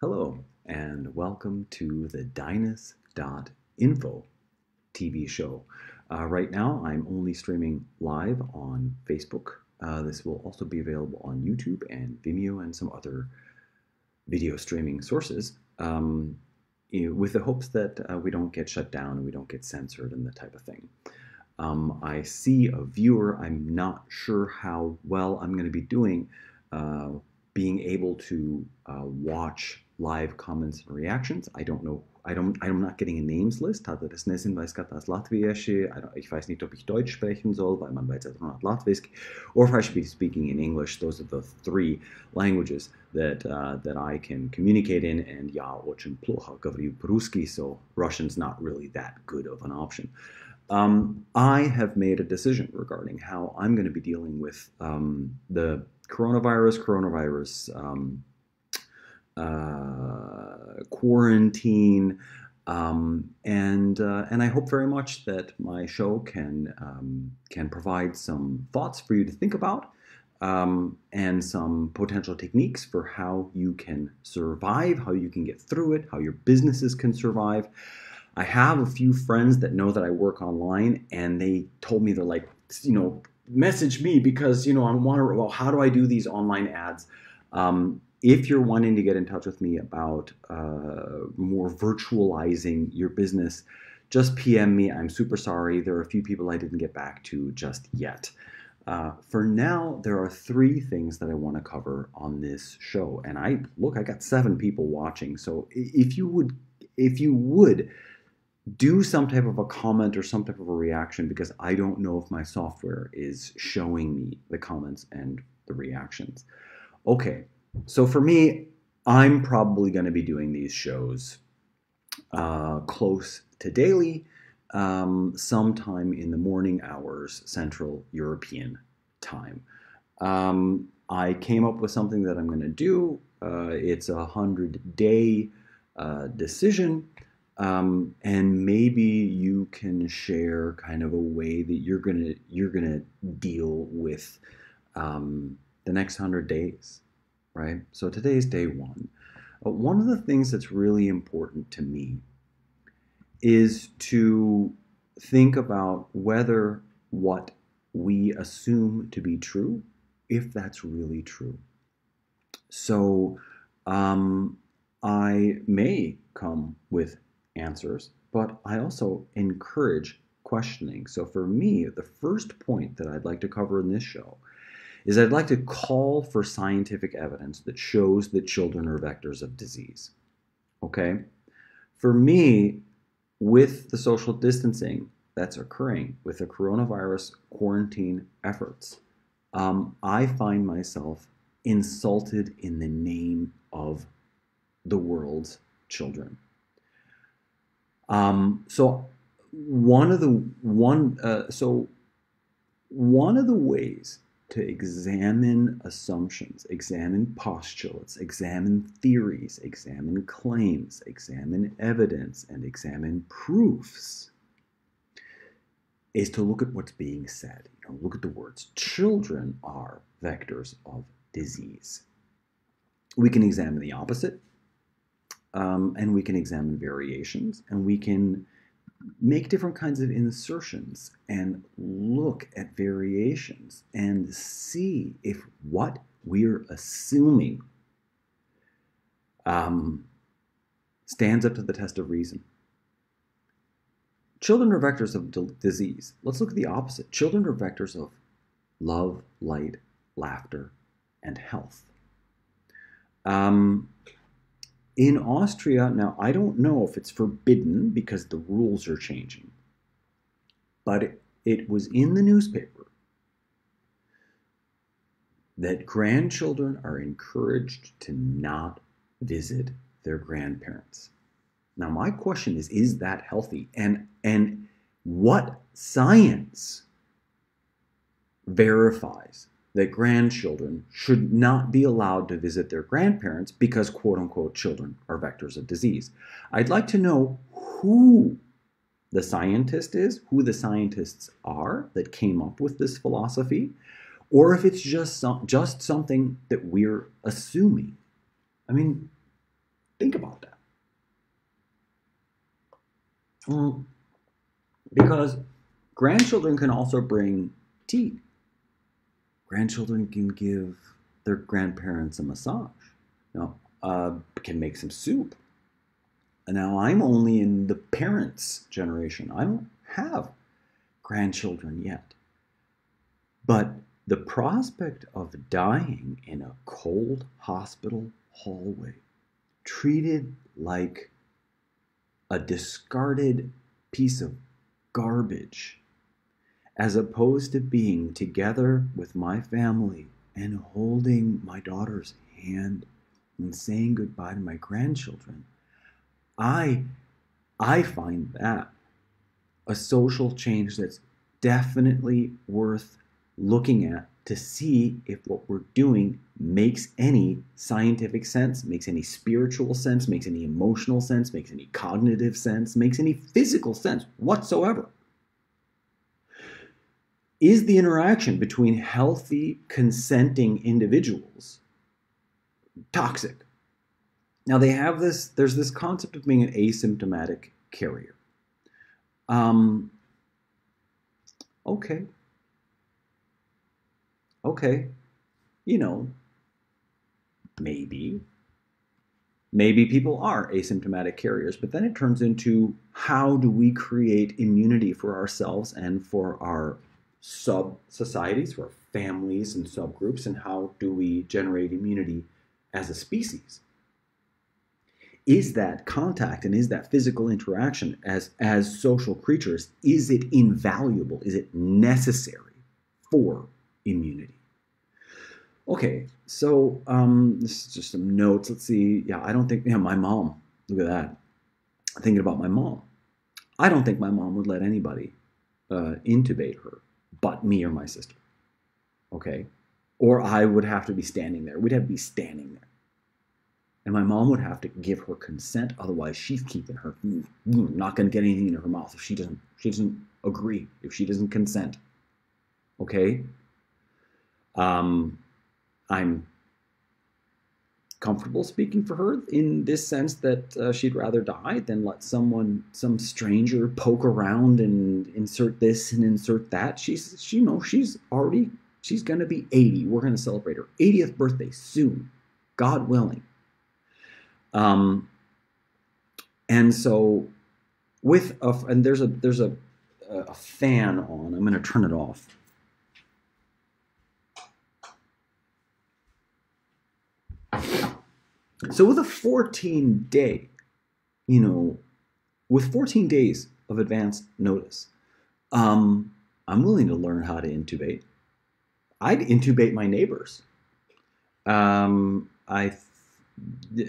Hello, and welcome to the Dainis.info TV show. Right now, I'm only streaming live on Facebook. This will also be available on YouTube and Vimeo and some other video streaming sources, with the hopes that we don't get shut down and we don't get censored and that type of thing. I see a viewer. I'm not sure how well I'm going to be doing being able to watch live comments and reactions. I don't know. I'm not getting a names list. Hatte das nicht weiß gerade das Latviesche. Ich weiß nicht, ob ich Deutsch sprechen soll, weil man weiß not Latvisk, or if I should be speaking in English. Those are the three languages that I can communicate in. And я очень плохо говорю по-русски, so Russian's not really that good of an option. I have made a decision regarding how I'm going to be dealing with the coronavirus quarantine, and I hope very much that my show can provide some thoughts for you to think about, and some potential techniques for how you can survive, how you can get through it, how your businesses can survive. I have a few friends that know that I work online, and they told me, they're like, message me because, I'm wondering, well, how do I do these online ads? If you're wanting to get in touch with me about more virtualizing your business, just PM me. I'm super sorry. There are a few people I didn't get back to just yet. For now, there are three things that I want to cover on this show. And I got 7 people watching. So if you would do some type of a comment or some type of a reaction, because I don't know if my software is showing me the comments and the reactions. Okay, so for me, I'm probably going to be doing these shows close to daily, sometime in the morning hours, Central European time. I came up with something that I'm going to do. It's a 100-day decision. And maybe you can share kind of a way that you're gonna deal with the next 100 days, right? So today's day 1. One of the things that's really important to me is to think about whether what we assume to be true, if that's really true. So I may come with answers, but I also encourage questioning. So for me, the first point that I'd like to cover in this show is I'd like to call for scientific evidence that shows that children are vectors of disease. Okay? For me, with the social distancing that's occurring, with the coronavirus quarantine efforts, I find myself insulted in the name of the world's children. So one of the ways to examine assumptions, examine postulates, examine theories, examine claims, examine evidence, and examine proofs is to look at what's being said. Look at the words. Children are vectors of disease. We can examine the opposite. And we can examine variations, and we can make different kinds of insertions and look at variations and see if what we're assuming stands up to the test of reason. Children are vectors of disease. Let's look at the opposite. Children are vectors of love, light, laughter, and health. In Austria, now I don't know if it's forbidden because the rules are changing, but it was in the newspaper that grandchildren are encouraged to not visit their grandparents. Now my question is that healthy? And what science verifies that grandchildren should not be allowed to visit their grandparents because, quote-unquote, children are vectors of disease? I'd like to know who the scientist is, who the scientists are that came up with this philosophy, or if it's just something that we're assuming. I mean, Think about that. Because grandchildren can also bring tea. Grandchildren can give their grandparents a massage. Can make some soup. And now I'm only in the parents' generation. I don't have grandchildren yet. But the prospect of dying in a cold hospital hallway, treated like a discarded piece of garbage, as opposed to being together with my family and holding my daughter's hand and saying goodbye to my grandchildren, I find that a social change that's definitely worth looking at to see if what we're doing makes any scientific sense, makes any spiritual sense, makes any emotional sense, makes any cognitive sense, makes any physical sense whatsoever. Is the interaction between healthy, consenting individuals toxic? Now there's this concept of being an asymptomatic carrier. Okay, maybe people are asymptomatic carriers, but then it turns into, how do we create immunity for ourselves and for our sub-societies, for our families and subgroups, and how do we generate immunity as a species? Is that contact and is that physical interaction as social creatures, is it invaluable? Is it necessary for immunity? Okay, so this is just some notes. Let's see. Yeah, I don't think, my mom, look at that. Thinking about my mom. I don't think my mom would let anybody intubate her but me or my sister. Okay? Or I would have to be standing there. We'd have to be standing there. And my mom would have to give her consent, otherwise she's keeping her, not going to get anything in her mouth if she doesn't agree, if she doesn't consent. Okay? I'm comfortable speaking for her in this sense that she'd rather die than let some stranger poke around and insert this and insert that. She's going to be 80. We're going to celebrate her 80th birthday soon, God willing. And so and there's a fan on. I'm going to turn it off. So with a 14-day, with 14 days of advance notice, I'm willing to learn how to intubate. I'd intubate my neighbors.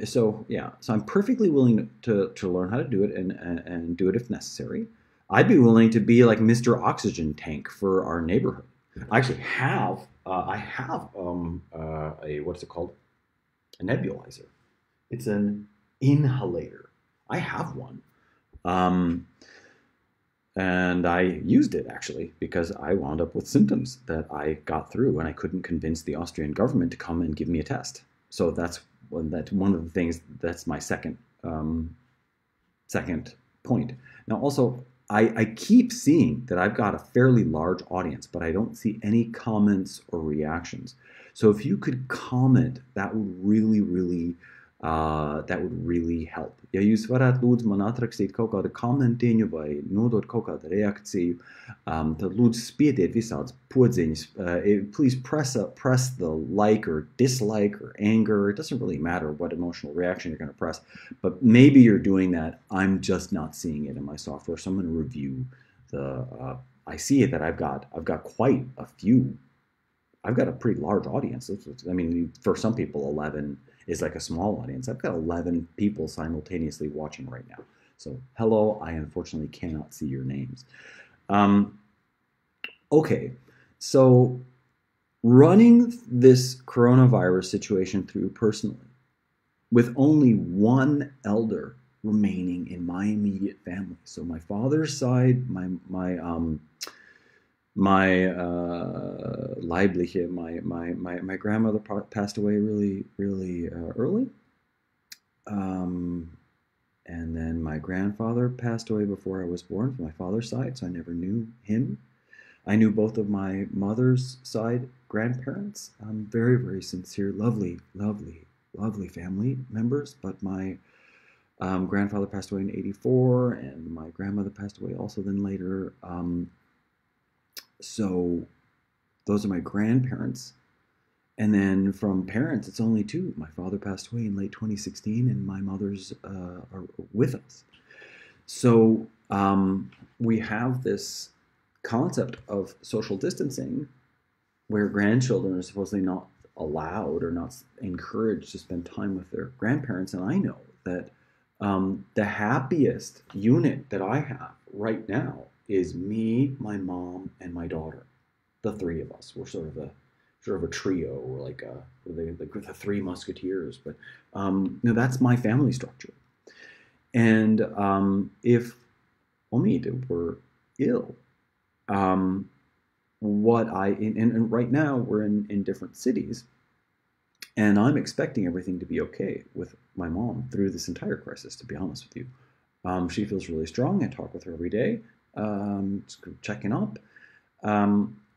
So I'm perfectly willing to learn how to do it and do it if necessary. I'd be willing to be like Mr. Oxygen Tank for our neighborhood. I actually have what's it called? A nebulizer. It's an inhalator. I have one. And I used it actually because I wound up with symptoms that I got through and I couldn't convince the Austrian government to come and give me a test. So that's one of the things. That's my second point. Now also, I keep seeing that I've got a fairly large audience, but I don't see any comments or reactions. So if you could comment, that would really help. Ja jūs varat lūdzu man atrakstīt kaut kādu komentiņu vai nodot kaut kādu reakciju, tad lūdzu spiediet visādas podziņas. Please press the like or dislike or anger. It doesn't really matter what emotional reaction you're going to press, but maybe you're doing that. I'm just not seeing it in my software, so I'm going to review I see it that I've got quite a few. I've got a pretty large audience. I mean, for some people, 11 is like a small audience. I've got 11 people simultaneously watching right now. So, hello, I unfortunately cannot see your names. Okay, so running this coronavirus situation through personally, with only one elder remaining in my immediate family. So my father's side, my grandmother passed away really early. And then my grandfather passed away before I was born from my father's side, so I never knew him. I knew both of my mother's side grandparents. Very, very sincere, lovely, lovely, lovely family members. But my grandfather passed away in '84, and my grandmother passed away also then later. So those are my grandparents. And then from parents, it's only two. My father passed away in late 2016, and my mother's are with us. So we have this concept of social distancing where grandchildren are supposedly not allowed or not encouraged to spend time with their grandparents. And I know that the happiest unit that I have right now is me, my mom, and my daughter. The three of us. We're sort of a trio, or like the Three Musketeers. But that's my family structure. And if Omid were ill, and right now we're in different cities, and I'm expecting everything to be okay with my mom through this entire crisis, to be honest with you. She feels really strong. I talk with her every day, checking up.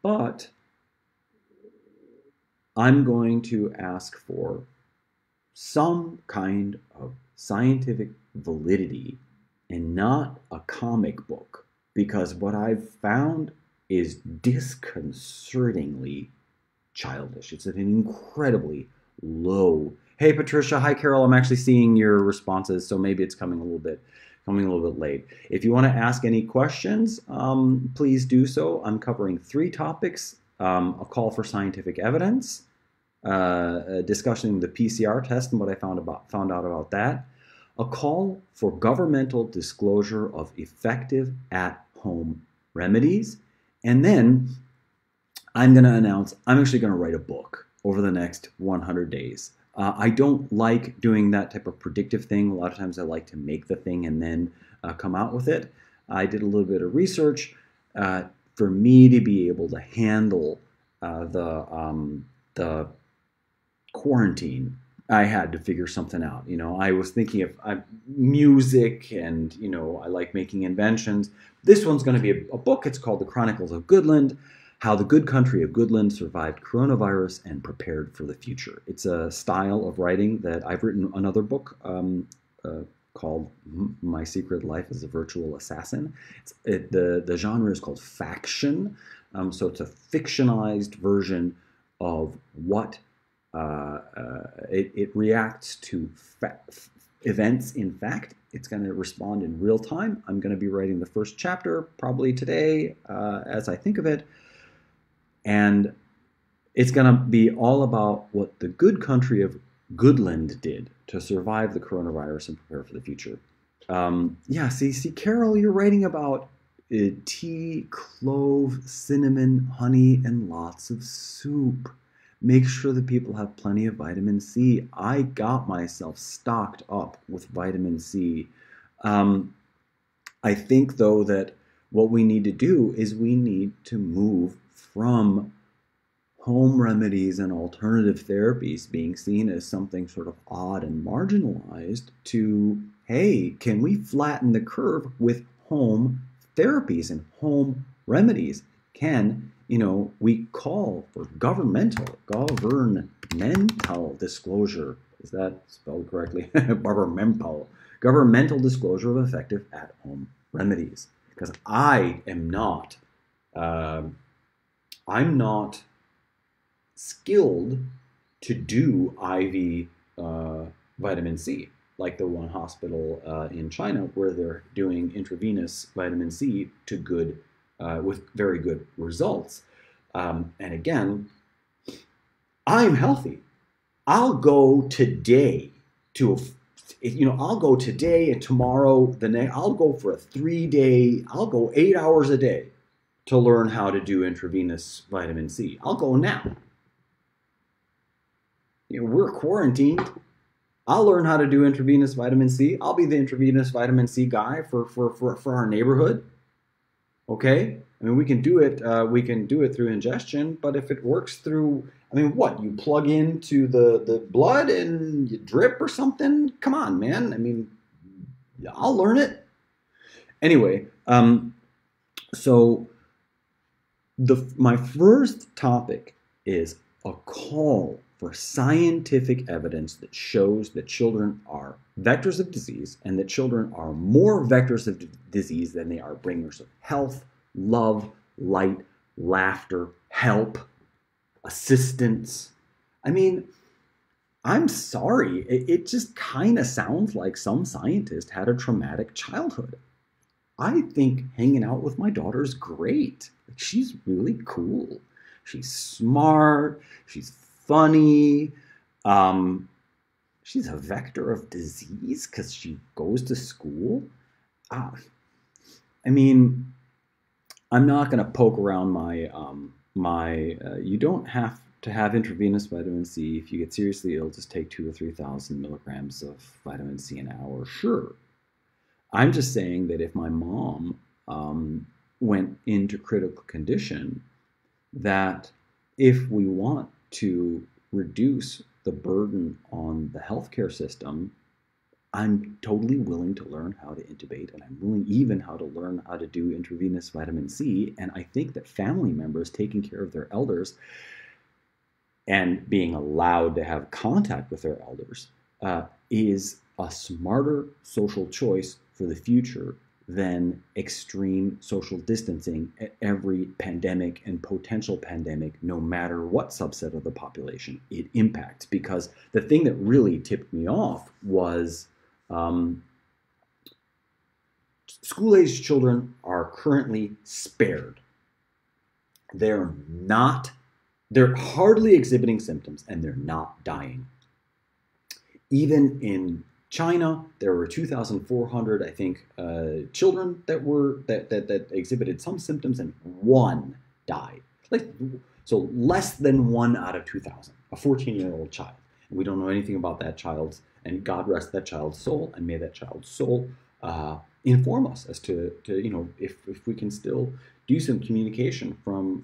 But I'm going to ask for some kind of scientific validity and not a comic book, because what I've found is disconcertingly childish. It's at an incredibly low. Hey, Patricia. Hi, Carol. I'm actually seeing your responses, so maybe it's coming a little bit late. If you want to ask any questions, please do so. I'm covering 3 topics: a call for scientific evidence, discussing the PCR test and what I found out about that, a call for governmental disclosure of effective at-home remedies, and then I'm going to announce I'm actually going to write a book over the next 100 days. I don't like doing that type of predictive thing. A lot of times I like to make the thing and then come out with it. I did a little bit of research. For me to be able to handle the quarantine, I had to figure something out. I was thinking of music, and I like making inventions. This one's going to be a book. It's called The Chronicles of Goodland: How the Good Country of Goodland Survived Coronavirus and Prepared for the Future. It's a style of writing that I've written another book called My Secret Life as a Virtual Assassin. The genre is called faction. So it's a fictionalized version of what it reacts to events in fact. It's going to respond in real time. I'm going to be writing the first chapter probably today as I think of it. And it's going to be all about what the good country of Goodland did to survive the coronavirus and prepare for the future. See, Carol, you're writing about tea, clove, cinnamon, honey, and lots of soup. Make sure that people have plenty of vitamin C. I got myself stocked up with vitamin C. I think, though, that what we need to do is we need to move from home remedies and alternative therapies being seen as something sort of odd and marginalized to, hey, can we flatten the curve with home therapies and home remedies? Can we call for governmental disclosure? Is that spelled correctly? Governmental disclosure of effective at-home remedies. Because I'm not skilled to do IV vitamin C, like the one hospital in China where they're doing intravenous vitamin C with very good results. And again, I'm healthy. I'll go today I'll go today and tomorrow, I'll go for a 3-day, I'll go 8 hours a day to learn how to do intravenous vitamin C. I'll go now. We're quarantined. I'll learn how to do intravenous vitamin C. I'll be the intravenous vitamin C guy for our neighborhood. Okay? I mean, we can do it. We can do it through ingestion, but if it works through, I mean, what, you plug into the blood and you drip or something? Come on, man. I mean, I'll learn it anyway. So my first topic is a call for scientific evidence that shows that children are vectors of disease and that children are more vectors of disease than they are bringers of health, love, light, laughter, help, assistance. I mean, I'm sorry, it just kind of sounds like some scientist had a traumatic childhood. I think hanging out with my daughter is great. Like, she's really cool. She's smart. She's funny. She's a vector of disease because she goes to school. I mean, I'm not going to poke around you don't have to have intravenous vitamin C. If you get seriously ill, just take 2,000 or 3,000 milligrams of vitamin C an hour. Sure. I'm just saying that if my mom went into critical condition, that if we want to reduce the burden on the healthcare system, I'm totally willing to learn how to intubate, and I'm willing even how to learn how to do intravenous vitamin C. And I think that family members taking care of their elders and being allowed to have contact with their elders is a smarter social choice for the future than extreme social distancing at every pandemic and potential pandemic, no matter what subset of the population it impacts. Because the thing that really tipped me off was school-aged children are currently spared. They're hardly exhibiting symptoms, and they're not dying. Even in China, there were 2,400, I think, children that exhibited some symptoms, and one died. So less than 1 out of 2,000, a 14-year-old child. And we don't know anything about that child's, and God rest that child's soul, and may that child's soul inform us as to if we can still do some communication from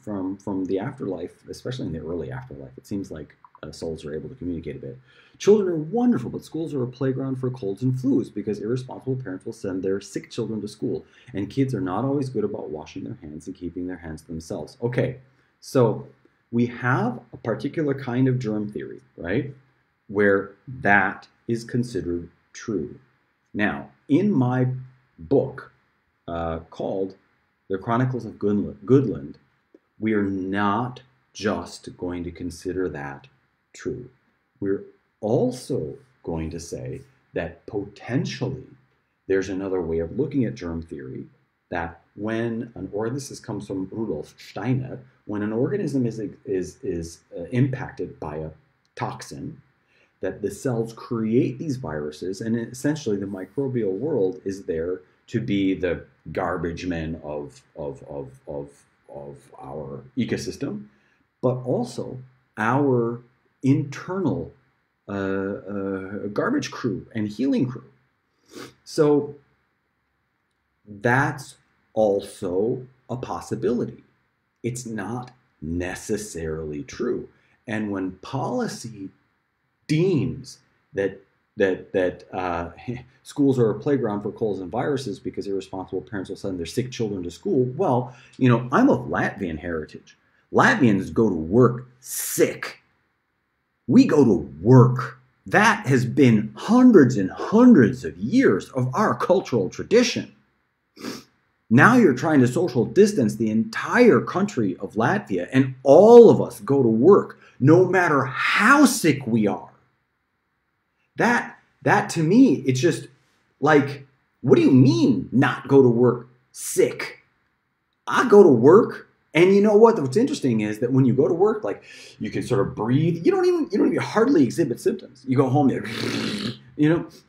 the afterlife, especially in the early afterlife. It seems like souls are able to communicate a bit. Children are wonderful, but schools are a playground for colds and flus because irresponsible parents will send their sick children to school, and kids are not always good about washing their hands and keeping their hands to themselves. Okay, so we have a particular kind of germ theory, right, where that is considered true. Now, in my book called The Chronicles of Goodland, we are not just going to consider that true. We're also going to say that potentially there's another way of looking at germ theory, that this comes from Rudolf Steiner, when an organism is impacted by a toxin, that the cells create these viruses, and essentially the microbial world is there to be the garbage men of our ecosystem, but also our internal garbage crew and healing crew. So that's also a possibility. It's not necessarily true. And when policy deems that schools are a playground for colds and viruses because irresponsible parents will send their sick children to school, well, I'm of Latvian heritage. Latvians go to work sick. We go to work. That has been hundreds and hundreds of years of our cultural tradition. Now you're trying to social distance the entire country of Latvia, and all of us go to work, no matter how sick we are. That to me, it's just like, what do you mean not go to work sick? I go to work, and you know what? What's interesting is that when you go to work, like, you can sort of breathe. You don't even hardly exhibit symptoms. You go home,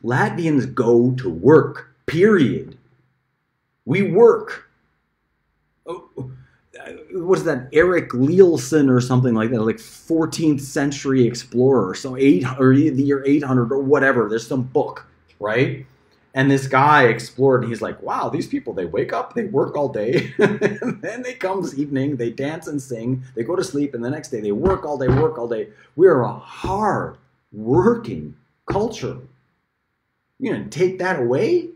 Latvians go to work, period. We work. What is that? Eric Leelson or something like that, like 14th century explorer. So the year 800 or whatever. There's some book, right? And this guy explored, and he's like, wow, these people, they wake up, they work all day, and then they come this evening, they dance and sing, they go to sleep, and the next day they work all day, work all day. We're a hard working culture. You're going to take that away?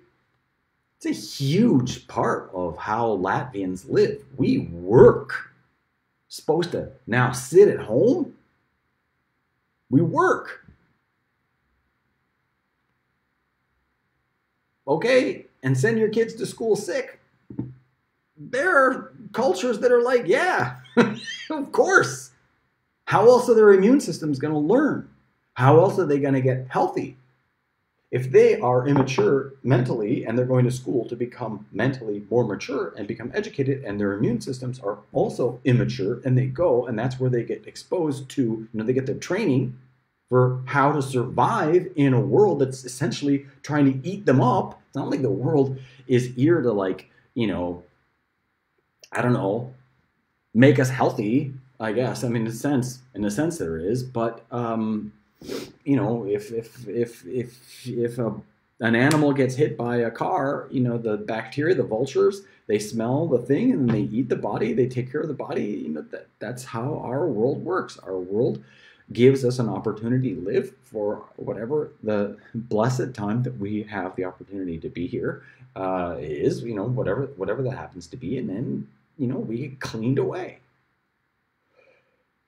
It's a huge part of how Latvians live. We work. Supposed to now sit at home? We work. Okay, and send your kids to school sick. There are cultures that are like, yeah, of course. How else are their immune systems going to learn? How else are they going to get healthy? If they are immature mentally and they're going to school to become mentally more mature and become educated, and their immune systems are also immature, and they go, and that's where they get exposed to, they get their training for how to survive in a world that's essentially trying to eat them up. It's not like the world is here to, like, I don't know, make us healthy, I guess. I mean, in a sense there is, but if an animal gets hit by a car, the bacteria, the vultures, they smell the thing and they eat the body, they take care of the body. That's how our world works. Our world gives us an opportunity to live for whatever the blessed time that we have the opportunity to be here is, whatever that happens to be, and then, we get cleaned away.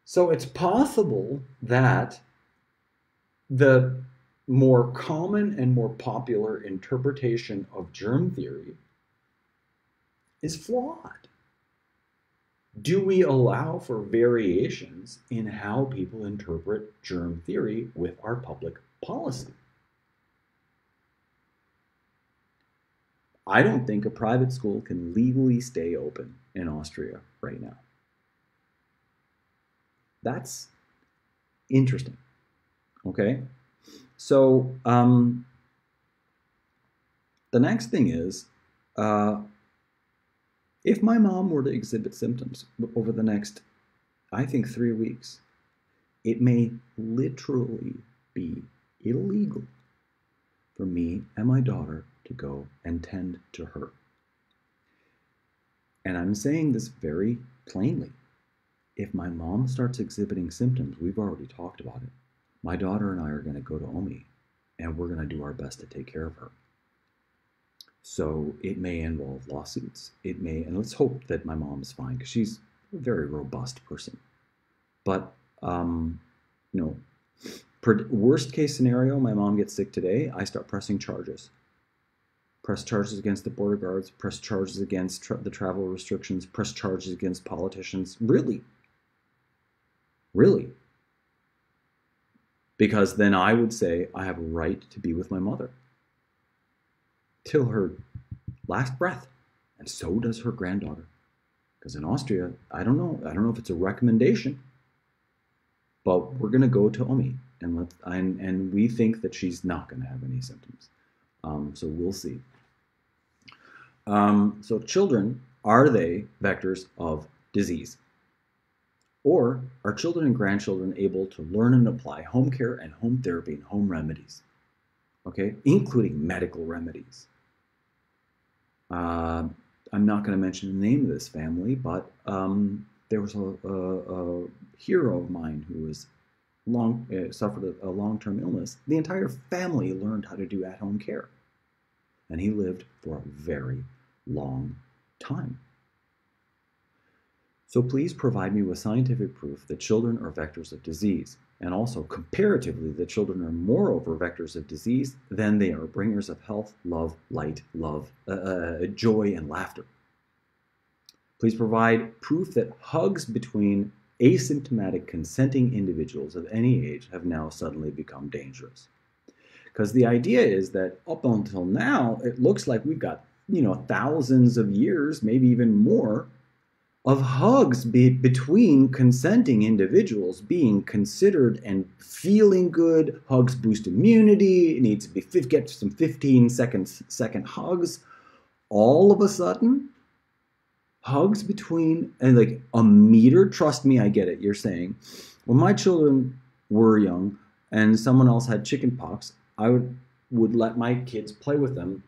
So it's possible that the more common and more popular interpretation of germ theory is flawed. Do we allow for variations in how people interpret germ theory with our public policy? I don't think a private school can legally stay open in Austria right now. That's interesting. Okay? So the next thing is, if my mom were to exhibit symptoms over the next, I think, 3 weeks, it may literally be illegal for me and my daughter to go and tend to her. And I'm saying this very plainly. If my mom starts exhibiting symptoms, we've already talked about it, my daughter and I are going to go to OMI, and we're going to do our best to take care of her. So it may involve lawsuits. It may, and let's hope that my mom's fine, because she's a very robust person. But, worst case scenario, my mom gets sick today, I start pressing charges. Press charges against the border guards, press charges against the travel restrictions, press charges against politicians. Really. Because then I would say I have a right to be with my mother till her last breath, and so does her granddaughter. Because in Austria, I don't know if it's a recommendation, but we're going to go to OMI, and we think that she's not going to have any symptoms. So we'll see. So children, are they vectors of disease? Or are children and grandchildren able to learn and apply home care and home therapy and home remedies? Okay, including medical remedies. I'm not going to mention the name of this family, but there was a hero of mine who was suffered a long-term illness. The entire family learned how to do at-home care, and he lived for a very long time. So please provide me with scientific proof that children are vectors of disease, and also comparatively that children are moreover vectors of disease than they are bringers of health, love, light, joy, and laughter. Please provide proof that hugs between asymptomatic consenting individuals of any age have now suddenly become dangerous. Because the idea is that up until now, it looks like we've got, thousands of years, maybe even more, of hugs between consenting individuals being considered and feeling good. Hugs boost immunity. It needs to get some 15-second hugs. All of a sudden, hugs between, and like a meter, trust me, I get it. You're saying, when my children were young and someone else had chicken pox, I would would let my kids play with them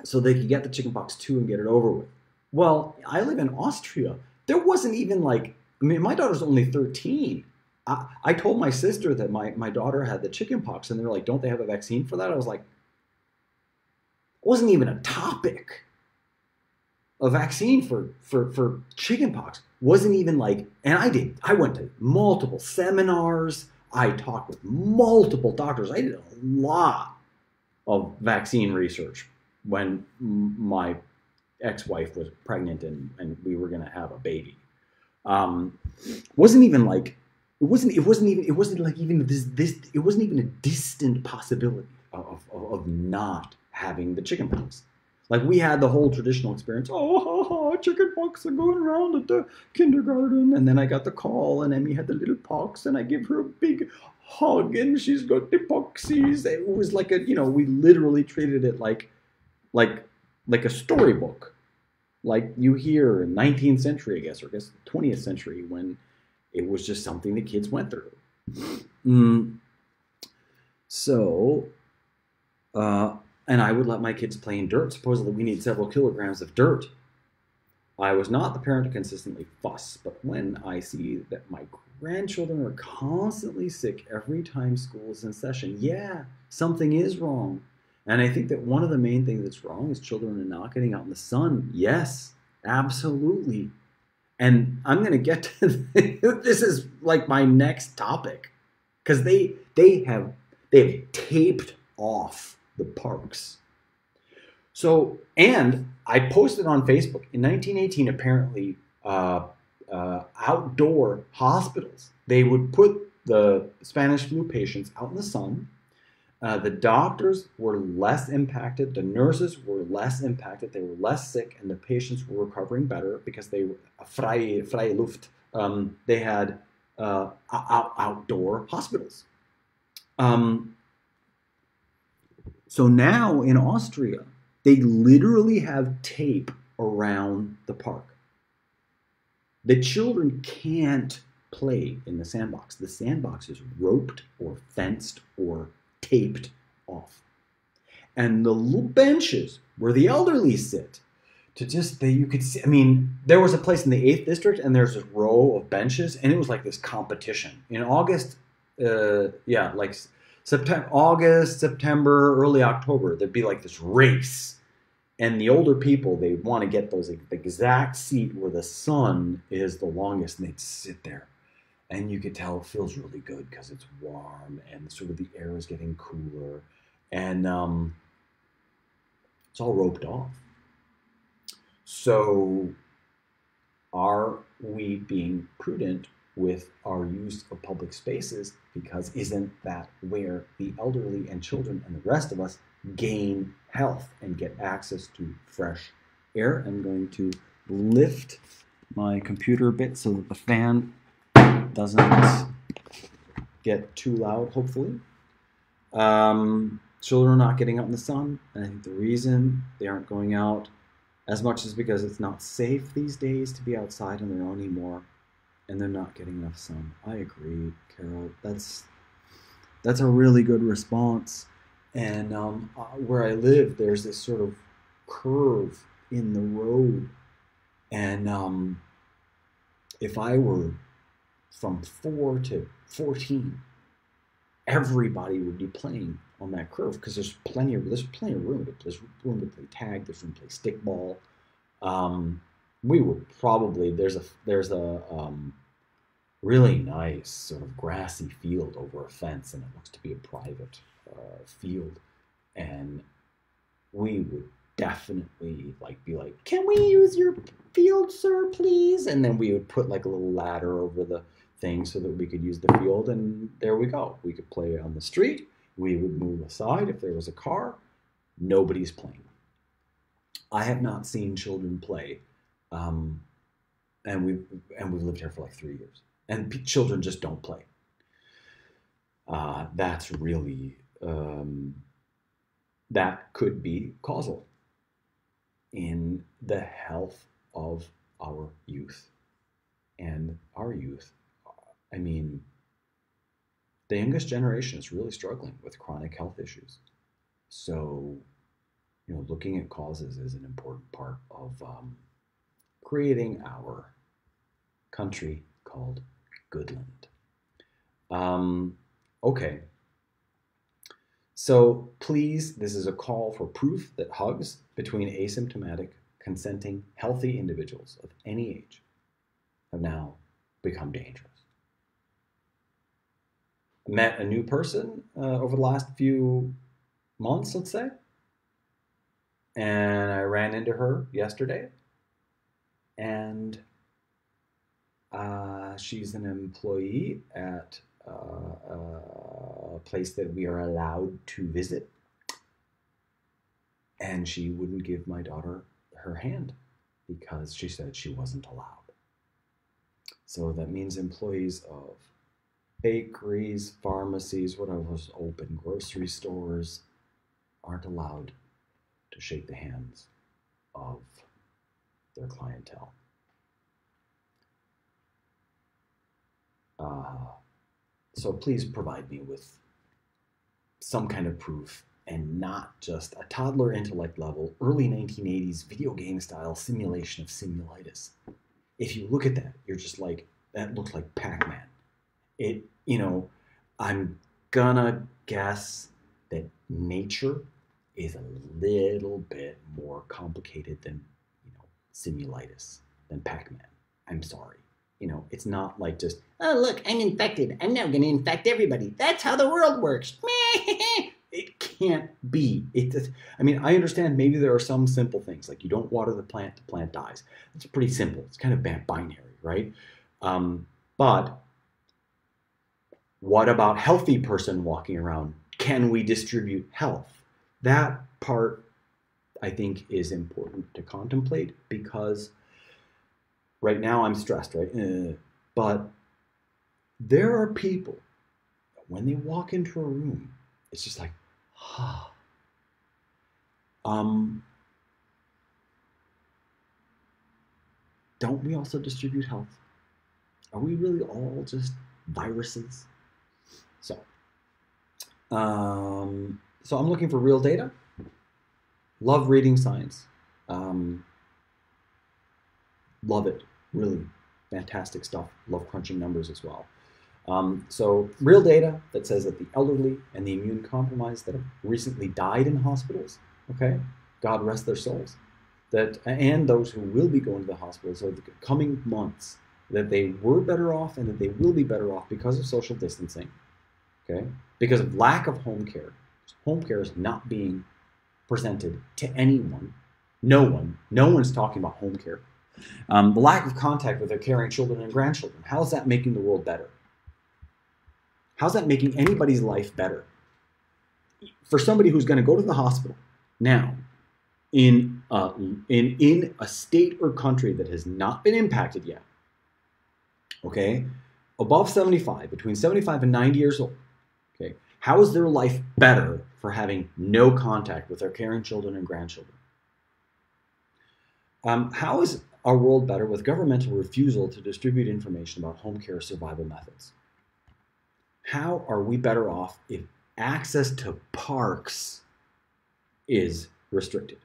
so they could get the chickenpox too and get it over with. Well, I live in Austria. There wasn't even like, I mean, my daughter's only 13. I told my sister that my daughter had the chickenpox, and they're like, don't they have a vaccine for that? I was like, it wasn't even a topic. A vaccine for chickenpox wasn't even like, and I went to multiple seminars. I talked with multiple doctors. I did a lot of vaccine research when my ex-wife was pregnant and we were going to have a baby. Wasn't even like, it wasn't even a distant possibility of not having the chickenpox. Like, we had the whole traditional experience. Oh, chickenpox are going around at the kindergarten. And then I got the call, and Emmy had the little pox, and I give her a big hug, and she's got the poxies. It was like we literally treated it like a storybook. Like you hear in 19th century, I guess 20th century, when it was just something the kids went through. So, and I would let my kids play in dirt. Supposedly we need several kilograms of dirt. I was not the parent to consistently fuss, but when I see that my grandchildren are constantly sick every time school is in session, yeah, something is wrong. And I think that one of the main things that's wrong is children are not getting out in the sun. Yes, absolutely. And I'm going to get to this is like my next topic, because they have taped off the parks. So, and I posted on Facebook in 1918, apparently, outdoor hospitals, they would put the Spanish flu patients out in the sun. The doctors were less impacted. The nurses were less impacted. They were less sick, and the patients were recovering better because they were freie Luft. They had outdoor hospitals. So now in Austria, they literally have tape around the park. The children can't play in the sandbox. The sandbox is roped or fenced or taped off. And the little benches where the elderly sit, you could see, I mean, there was a place in the 8th district, and there's this row of benches, and it was like this competition. In August, September, early October, there'd be like this race. And the older people, they want to get the exact seat where the sun is the longest, and they'd sit there. And you could tell it feels really good because it's warm and sort of the air is getting cooler. And it's all roped off. So are we being prudent with our use of public spaces? Because isn't that where the elderly and children and the rest of us gain health and get access to fresh air? I'm going to lift my computer a bit so that the fan doesn't get too loud, hopefully. Children are not getting out in the sun, and I think the reason they aren't going out as much is because it's not safe these days to be outside on their own anymore, and they're not getting enough sun. I agree, Carol. That's a really good response. And where I live, there's this sort of curve in the road, and if I were from 4 to 14, everybody would be playing on that curve because there's plenty of room. There's room to play tag. There's room to play stickball. We would probably there's a really nice sort of grassy field over a fence, and it looks to be a private field, and we would definitely be like, can we use your field, sir, please? And then we would put like a little ladder over the thing so that we could use the field, and there we go. We could play on the street. We would move aside if there was a car. Nobody's playing. I have not seen children play, and we've lived here for like 3 years, and children just don't play. That's really that could be causal in the health of our youth. And our youth, I mean, the youngest generation is really struggling with chronic health issues. So, looking at causes is an important part of creating our country called Goodland. Okay. So please, this is a call for proof that hugs between asymptomatic, consenting, healthy individuals of any age have now become dangerous. Met a new person over the last few months, let's say, and I ran into her yesterday, and she's an employee at a place that we are allowed to visit, and she wouldn't give my daughter her hand because she said she wasn't allowed. So that means employees of bakeries, pharmacies, whatever's open, grocery stores, aren't allowed to shake the hands of their clientele. So please provide me with some kind of proof and not just a toddler intellect level, early 1980s video game style simulation of simulitis. If you look at that, you're just like, that looks like Pac-Man. I'm gonna guess that nature is a little bit more complicated than, simulitis, than Pac-Man. I'm sorry. It's not like just, oh, look, I'm infected. I'm now going to infect everybody. That's how the world works. It can't be. I understand maybe there are some simple things, like you don't water the plant dies. It's pretty simple. It's kind of binary, right? But what about healthy person walking around? Can we distribute health? That part, I think, is important to contemplate, because right now I'm stressed, right? But there are people, when they walk into a room, it's just like, don't we also distribute health? Are we really all just viruses? So I'm looking for real data. Love reading science. Love it. Really fantastic stuff. Love crunching numbers as well. So real data that says that the elderly and the immune compromised that have recently died in hospitals, okay, God rest their souls, and those who will be going to the hospitals over the coming months, that they were better off and that they will be better off because of social distancing, okay, because of lack of home care. Home care is not being presented to anyone. No one's talking about home care. The lack of contact with their caring children and grandchildren. How is that making the world better? How's that making anybody's life better? For somebody who's going to go to the hospital now in a state or country that has not been impacted yet, okay, above 75, between 75 and 90 years old, okay, how is their life better for having no contact with their caring children and grandchildren? How is our world better with governmental refusal to distribute information about home care survival methods? How are we better off if access to parks is restricted?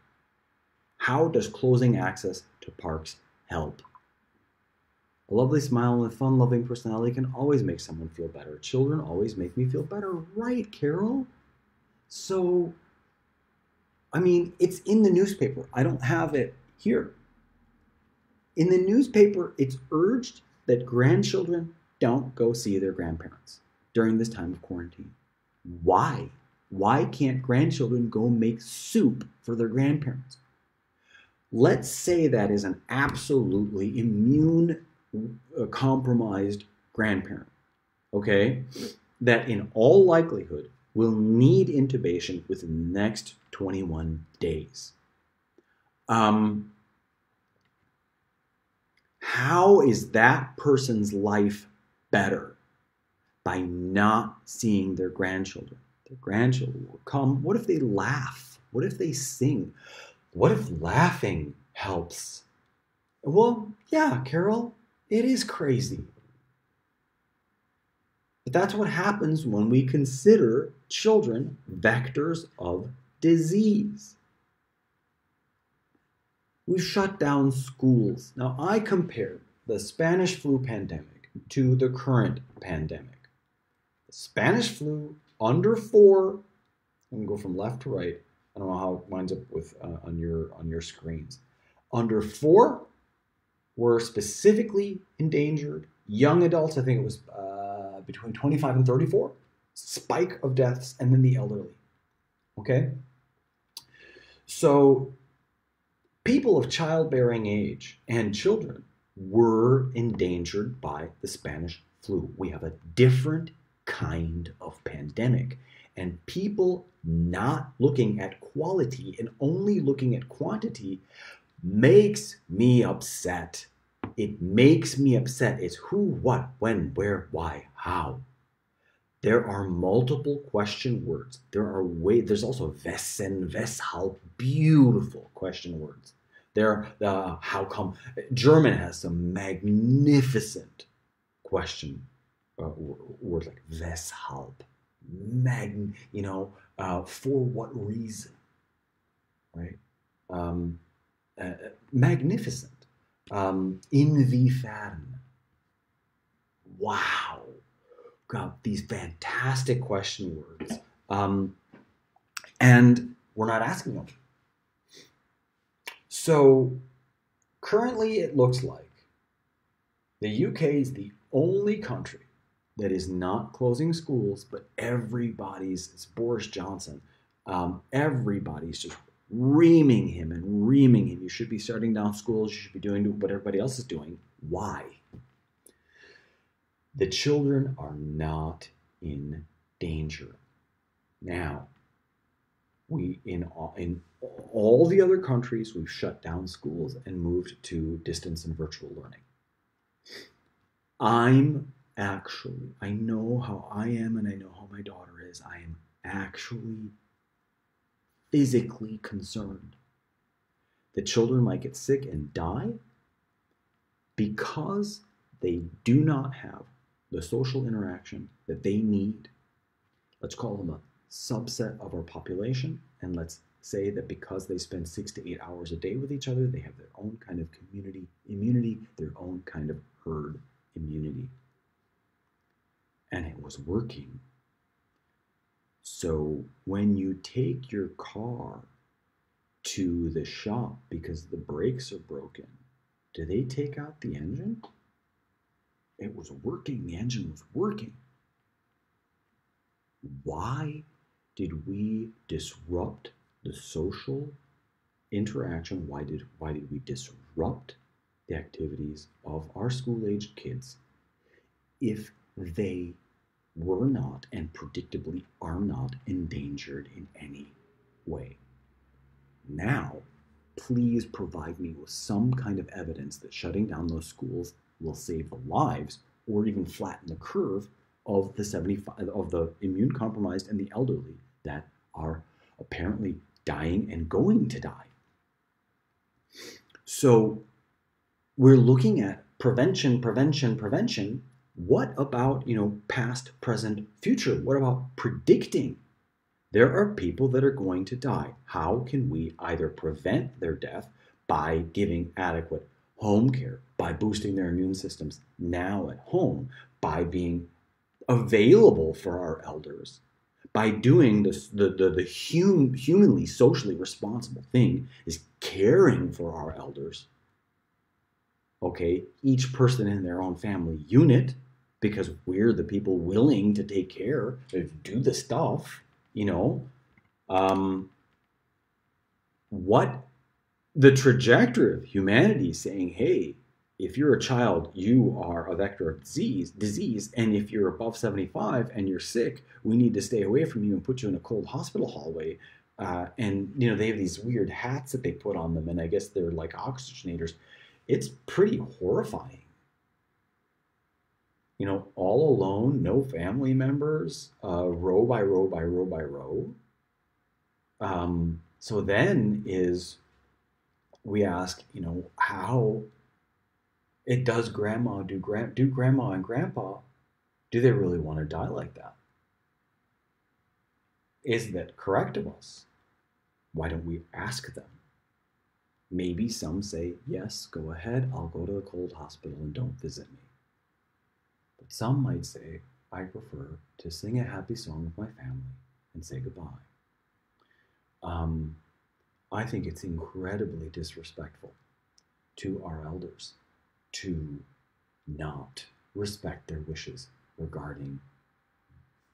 How does closing access to parks help? A lovely smile and a fun-loving personality can always make someone feel better. Children always make me feel better, right, Carol? So, it's in the newspaper. I don't have it here. In the newspaper, it's urged that grandchildren don't go see their grandparents during this time of quarantine. Why? Why can't grandchildren go make soup for their grandparents? Let's say that is an absolutely immune compromised grandparent, okay, that in all likelihood will need intubation within the next 21 days. How is that person's life better by not seeing their grandchildren? Their grandchildren will come. What if they laugh? What if they sing? What if laughing helps? Well, yeah, Carol, it is crazy. But that's what happens when we consider children vectors of disease. We've shut down schools. Now, I compared the Spanish flu pandemic to the current pandemic. The Spanish flu, under 4, I'm going to go from left to right. I don't know how it winds up with on your screens. Under 4 were specifically endangered. Young adults, I think it was between 25 and 34. Spike of deaths, and then the elderly. Okay? So people of childbearing age and children were endangered by the Spanish flu. We have a different kind of pandemic. And people not looking at quality and only looking at quantity makes me upset. It makes me upset. It's who, what, when, where, why, how. There are multiple question words. There's also wessen, weshalb, beautiful question words. How come? German has some magnificent question words like weshalb, for what reason, right? Magnificent. Inwiefern. Wow. Got these fantastic question words. And we're not asking them. So currently it looks like the UK is the only country that is not closing schools, but it's Boris Johnson. Everybody's just reaming him. You should be shutting down schools. You should be doing what everybody else is doing. Why? The children are not in danger. Now, in all the other countries, we've shut down schools and moved to distance and virtual learning. I know how I am and I know how my daughter is. I am actually physically concerned that children might get sick and die because they do not have the social interaction that they need. Let's call them a subset of our population, and let's say that because they spend 6 to 8 hours a day with each other, they have their own kind of community immunity, their own kind of herd immunity. And it was working. So when you take your car to the shop because the brakes are broken, do they take out the engine? It was working. The engine was working. Why did we disrupt the social interaction? Why did we disrupt the activities of our school-aged kids if they were not and predictably are not endangered in any way? Now, please provide me with some kind of evidence that shutting down those schools will save the lives or even flatten the curve of the immune compromised and the elderly that are apparently dying and going to die. So we're looking at prevention. What about, past, present, future? What about predicting? There are people that are going to die. How can we either prevent their death by giving adequate home care, by boosting their immune systems now at home, by being available for our elders, by doing this, the humanly, socially responsible thing is caring for our elders. Okay, each person in their own family unit, because we're the people willing to take care, to do the stuff, what the trajectory of humanity is saying, hey, if you're a child, you are a vector of disease, and if you're above 75 and you're sick, we need to stay away from you and put you in a cold hospital hallway. And they have these weird hats that they put on them, and I guess they're like oxygenators. It's pretty horrifying. All alone, no family members, row by row by row by row. So then we ask, how it does grandma, do grandma and grandpa, do they really want to die like that? Is that correct of us? Why don't we ask them? Maybe some say, yes, go ahead, I'll go to the cold hospital and don't visit me. But some might say, I prefer to sing a happy song with my family and say goodbye. I think it's incredibly disrespectful to our elders to not respect their wishes regarding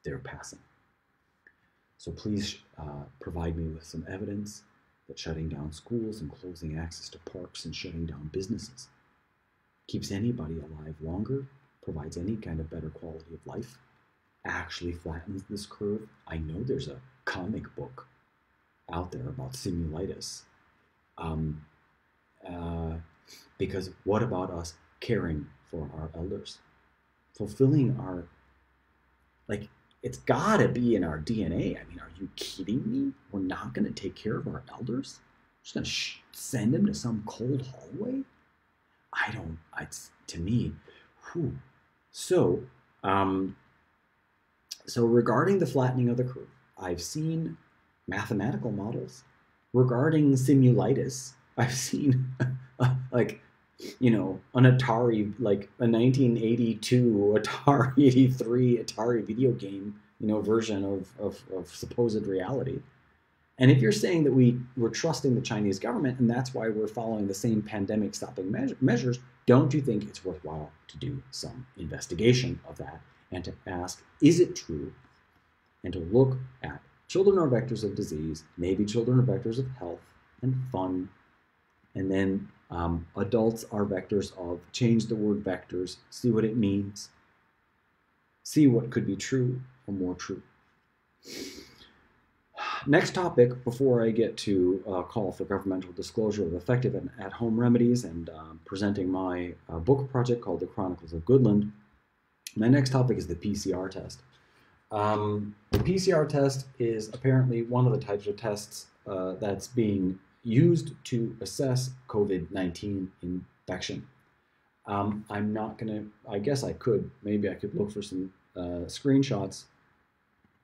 their passing. So please provide me with some evidence that shutting down schools and closing access to parks and shutting down businesses keeps anybody alive longer, provides any kind of better quality of life, actually flattens this curve. I know there's a comic book out there about simulitis. Because what about us caring for our elders? Fulfilling our, like, it's gotta be in our DNA. I mean, are you kidding me? We're not gonna take care of our elders? We're just gonna send them to some cold hallway? It's, to me, whew. So regarding the flattening of the curve, I've seen mathematical models. Regarding simulitis, I've seen like, you know, an Atari, like a 1982, Atari 83, Atari video game, you know, version of supposed reality. And if you're saying that we're trusting the Chinese government and that's why we're following the same pandemic stopping measures, don't you think it's worthwhile to do some investigation of that and to ask, is it true? And to look at children are vectors of disease, maybe children are vectors of health and fun, and then adults are vectors of, change the word vectors, see what it means, see what could be true or more true. Next topic, before I get to call for governmental disclosure of effective and at-home remedies and presenting my book project called The Chronicles of Goodland, my next topic is the PCR test. The PCR test is apparently one of the types of tests that's being used to assess COVID-19 infection. I'm not gonna, I guess I could, maybe I could look for some screenshots.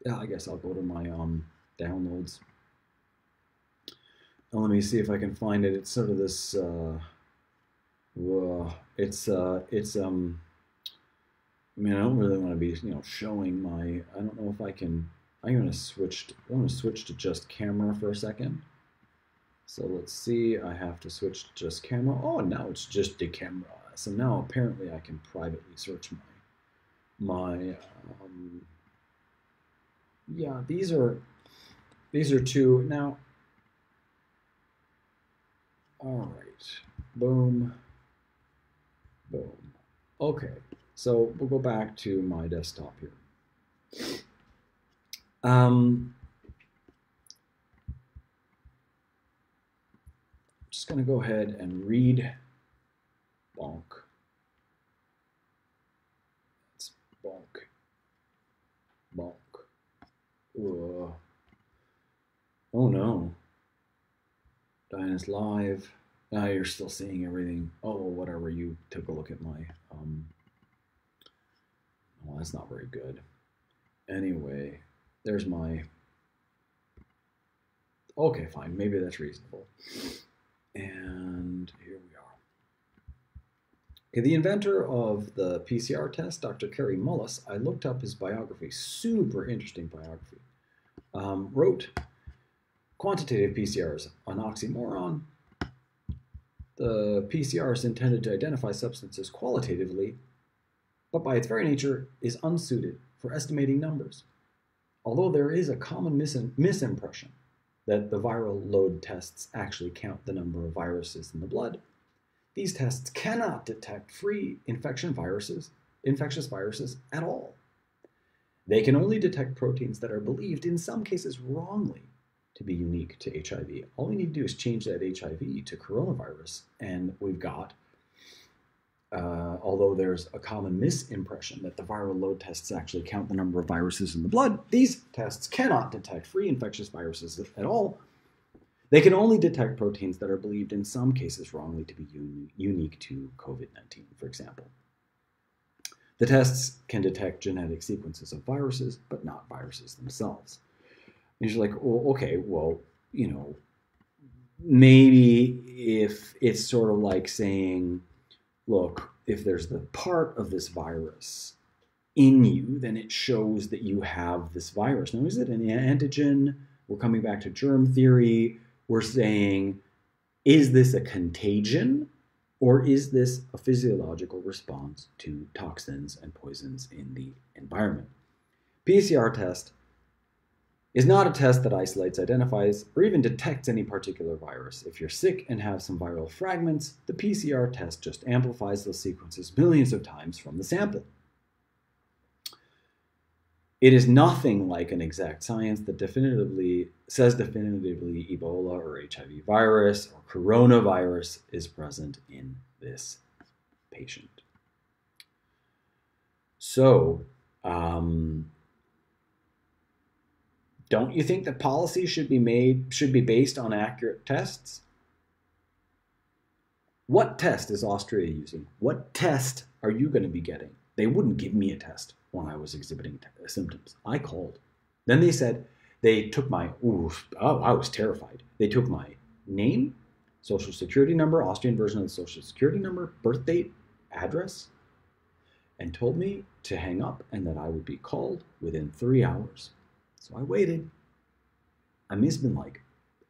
Yeah, I guess I'll go to my downloads. And let me see if I can find it. It's sort of this, I mean, I don't really want to be, you know, showing my, I don't know if I can, I want to switch to just camera for a second. So let's see, I have to switch to just camera. Oh, now it's just the camera. So now apparently I can privately search yeah, these are two. Now, all right, boom, boom. Okay, so we'll go back to my desktop here. Just going to go ahead and read bonk. It's bonk. Bonk. Oh no. Dainis live. Now you're still seeing everything. Oh, whatever. You took a look at my. Well, that's not very good. Anyway, there's my. Okay, fine. Maybe that's reasonable. And here we are. Okay, the inventor of the PCR test, Dr. Kerry Mullis, I looked up his biography. Super interesting biography. Wrote, quantitative PCR is an oxymoron. The PCR is intended to identify substances qualitatively, but by its very nature is unsuited for estimating numbers. Although there is a common misimpression that the viral load tests actually count the number of viruses in the blood, these tests cannot detect free infectious viruses at all. They can only detect proteins that are believed, in some cases wrongly, to be unique to HIV. All we need to do is change that HIV to coronavirus, and we've got, although there's a common misimpression that the viral load tests actually count the number of viruses in the blood, these tests cannot detect free infectious viruses at all. They can only detect proteins that are believed in some cases wrongly to be unique to COVID-19, for example. The tests can detect genetic sequences of viruses, but not viruses themselves. And you're like, well, okay, well, you know, maybe if it's sort of like saying, look, if there's the part of this virus in you, then it shows that you have this virus. Now, is it an antigen? We're coming back to germ theory. We're saying, is this a contagion, or is this a physiological response to toxins and poisons in the environment? PCR test is not a test that isolates, identifies, or even detects any particular virus. If you're sick and have some viral fragments, the PCR test just amplifies those sequences millions of times from the sample. It is nothing like an exact science that says definitively Ebola or HIV virus or coronavirus is present in this patient. So, don't you think that policy should be based on accurate tests? What test is Austria using? What test are you going to be getting? They wouldn't give me a test when I was exhibiting symptoms. I called. Then they said, they took my, I was terrified. They took my name, social security number, Austrian version of the social security number, birth date, address, and told me to hang up and that I would be called within 3 hours. So I waited. I mean, it's been like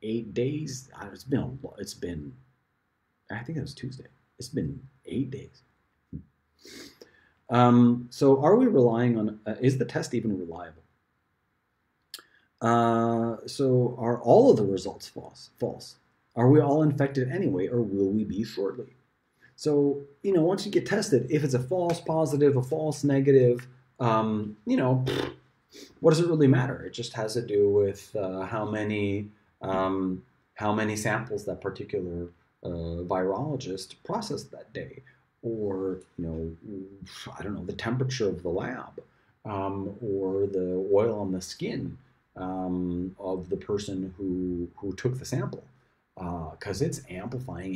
8 days. It's been, I think it was Tuesday. It's been 8 days. So are we relying on, is the test even reliable? So are all of the results false? Are we all infected anyway, or will we be shortly? So, once you get tested, if it's a false positive, a false negative, what does it really matter? It just has to do with how many samples that particular virologist processed that day, or I don't know, the temperature of the lab, or the oil on the skin of the person who took the sample, because it's amplifying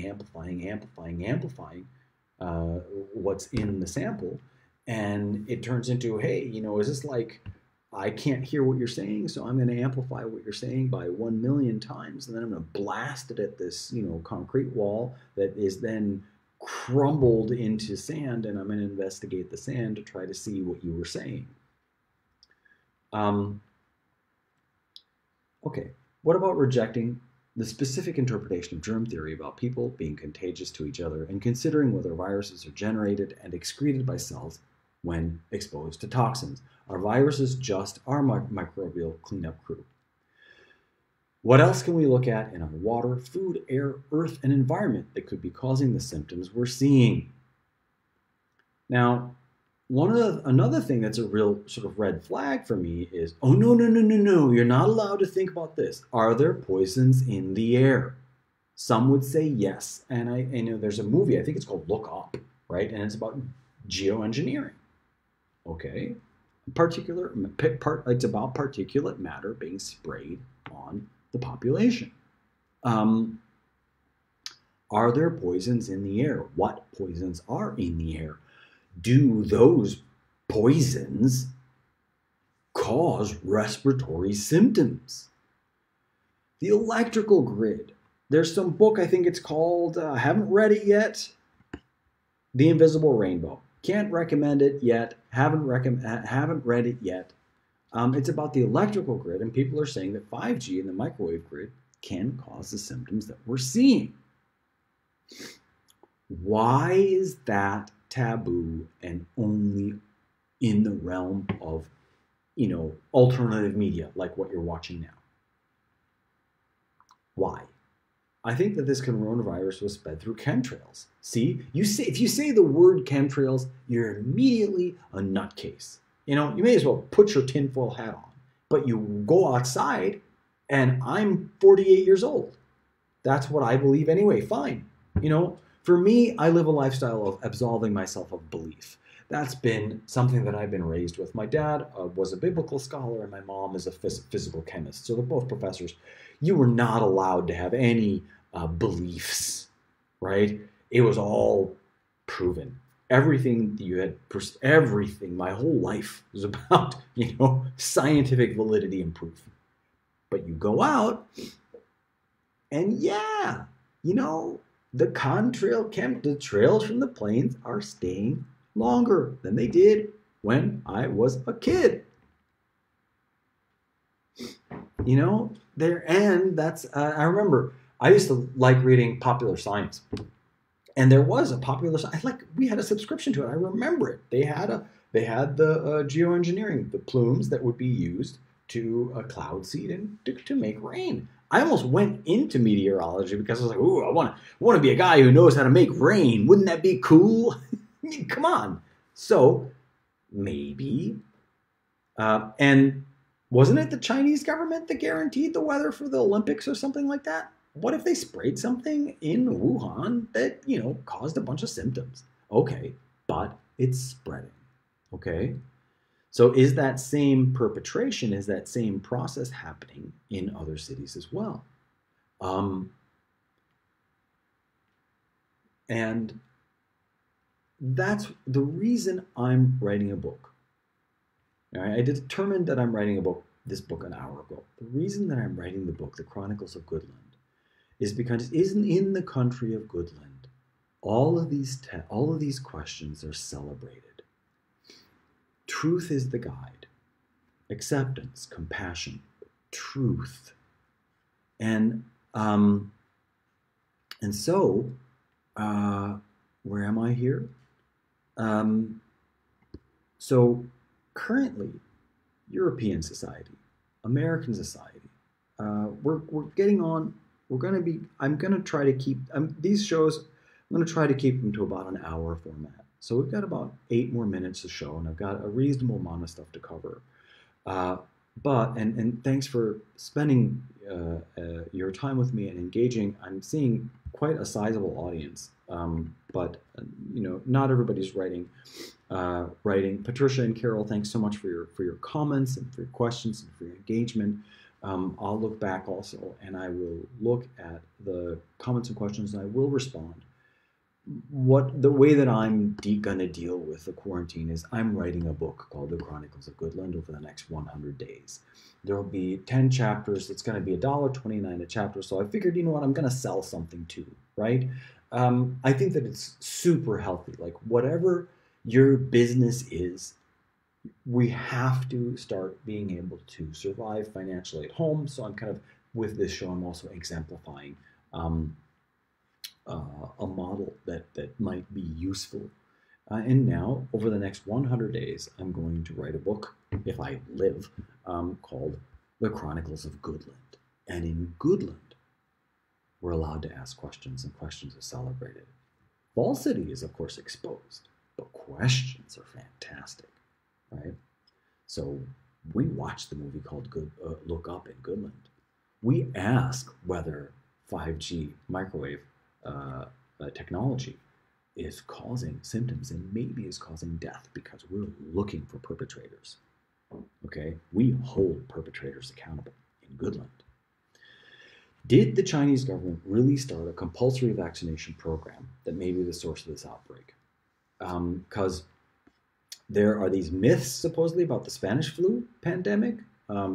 what's in the sample, and it turns into, hey, is this like, I can't hear what you're saying, so I'm going to amplify what you're saying by 1 million times, and then I'm going to blast it at this, concrete wall that is then crumbled into sand, and I'm going to investigate the sand to try to see what you were saying. Okay, what about rejecting the specific interpretation of germ theory about people being contagious to each other and considering whether viruses are generated and excreted by cells when exposed to toxins? Are viruses just our microbial cleanup crew? What else can we look at in our water, food, air, earth, and environment that could be causing the symptoms we're seeing? Now, another thing that's a real sort of red flag for me is, oh, no, you're not allowed to think about this. Are there poisons in the air? Some would say yes. And I know there's a movie, I think it's called Look Up, right? And it's about geoengineering. Okay. It's about particulate matter being sprayed on the population. Are there poisons in the air? What poisons are in the air? Do those poisons cause respiratory symptoms? The electrical grid. There's some book, I think it's called, I haven't read it yet, The Invisible Rainbow. Can't recommend it yet. Haven't read it yet. It's about the electrical grid, and people are saying that 5G and the microwave grid can cause the symptoms that we're seeing. Why is that taboo and only in the realm of, alternative media like what you're watching now? Why? I think that this coronavirus was sped through chemtrails. See, if you say the word chemtrails, you're immediately a nutcase. You may as well put your tinfoil hat on. But you go outside, and I'm 48 years old. That's what I believe anyway. Fine. For me, I live a lifestyle of absolving myself of belief. That's been something that I've been raised with. My dad was a biblical scholar, and my mom is a physical chemist. So they're both professors. You were not allowed to have any beliefs, right? It was all proven. Everything that you had, my whole life was about, scientific validity and proof. But you go out And yeah, you know, the the trails from the plains are staying longer than they did when I was a kid. You know, there, and that's, I remember I used to like reading popular science. And there was a popular, like we had a subscription to it. I remember it. They had the geoengineering, the plumes that would be used to cloud seed and to make rain. I almost went into meteorology because I was like, "Ooh, I want to be a guy who knows how to make rain. Wouldn't that be cool?" I mean, come on. So maybe, and wasn't it the Chinese government that guaranteed the weather for the Olympics or something like that? What if they sprayed something in Wuhan that, caused a bunch of symptoms? Okay, but it's spreading. Okay? So is that same perpetration, is that same process happening in other cities as well? Um, and that's the reason I'm writing a book. All right? I determined that I'm writing this book an hour ago. The reason that I'm writing the book, The Chronicles of Goodland, is because it isn't in the country of Goodland. All of these questions are celebrated. Truth is the guide. Acceptance, compassion, truth. And so, where am I here? So currently, European society, American society, we're getting on. I'm going to try to keep these shows. I'm going to try to keep them to about an hour format. So we've got about 8 more minutes to show, and I've got a reasonable amount of stuff to cover. And thanks for spending your time with me and engaging. I'm seeing quite a sizable audience, but not everybody's writing. Patricia and Carol, thanks so much for your comments and for your questions and for your engagement. I'll look back also, and I will look at the comments and questions, and I will respond. The way that I'm going to deal with the quarantine is I'm writing a book called The Chronicles of Goodland over the next 100 days. There will be 10 chapters. It's going to be $1.29 a chapter. So I figured, you know what, I'm going to sell something too, right? I think that it's super healthy. Like whatever your business is, we have to start being able to survive financially at home. So I'm kind of, with this show, I'm also exemplifying a model that might be useful. And now, over the next 100 days, I'm going to write a book, if I live, called The Chronicles of Goodland. And in Goodland, we're allowed to ask questions, and questions are celebrated. Falsity is, of course, exposed, but questions are fantastic, right? So we watched the movie called Look Up in Goodland. We ask whether 5G microwave technology is causing symptoms and maybe is causing death because we're looking for perpetrators. Okay? We hold perpetrators accountable in Goodland. Did the Chinese government really start a compulsory vaccination program that may be the source of this outbreak? Because there are these myths supposedly about the Spanish flu pandemic.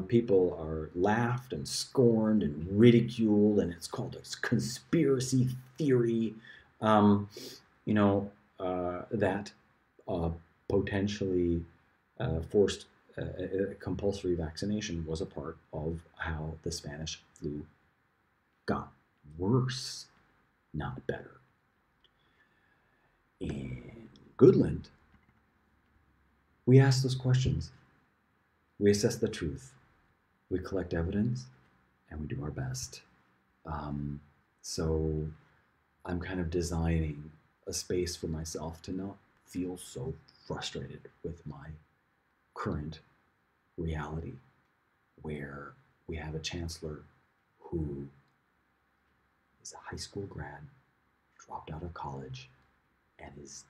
People are laughed and scorned and ridiculed, and it's called a conspiracy theory. That potentially forced compulsory vaccination was a part of how the Spanish flu got worse, not better. In Goodland, we ask those questions. We assess the truth. We collect evidence, and we do our best. So I'm kind of designing a space for myself to not feel so frustrated with my current reality, where we have a chancellor who is a high school grad, dropped out of college, and is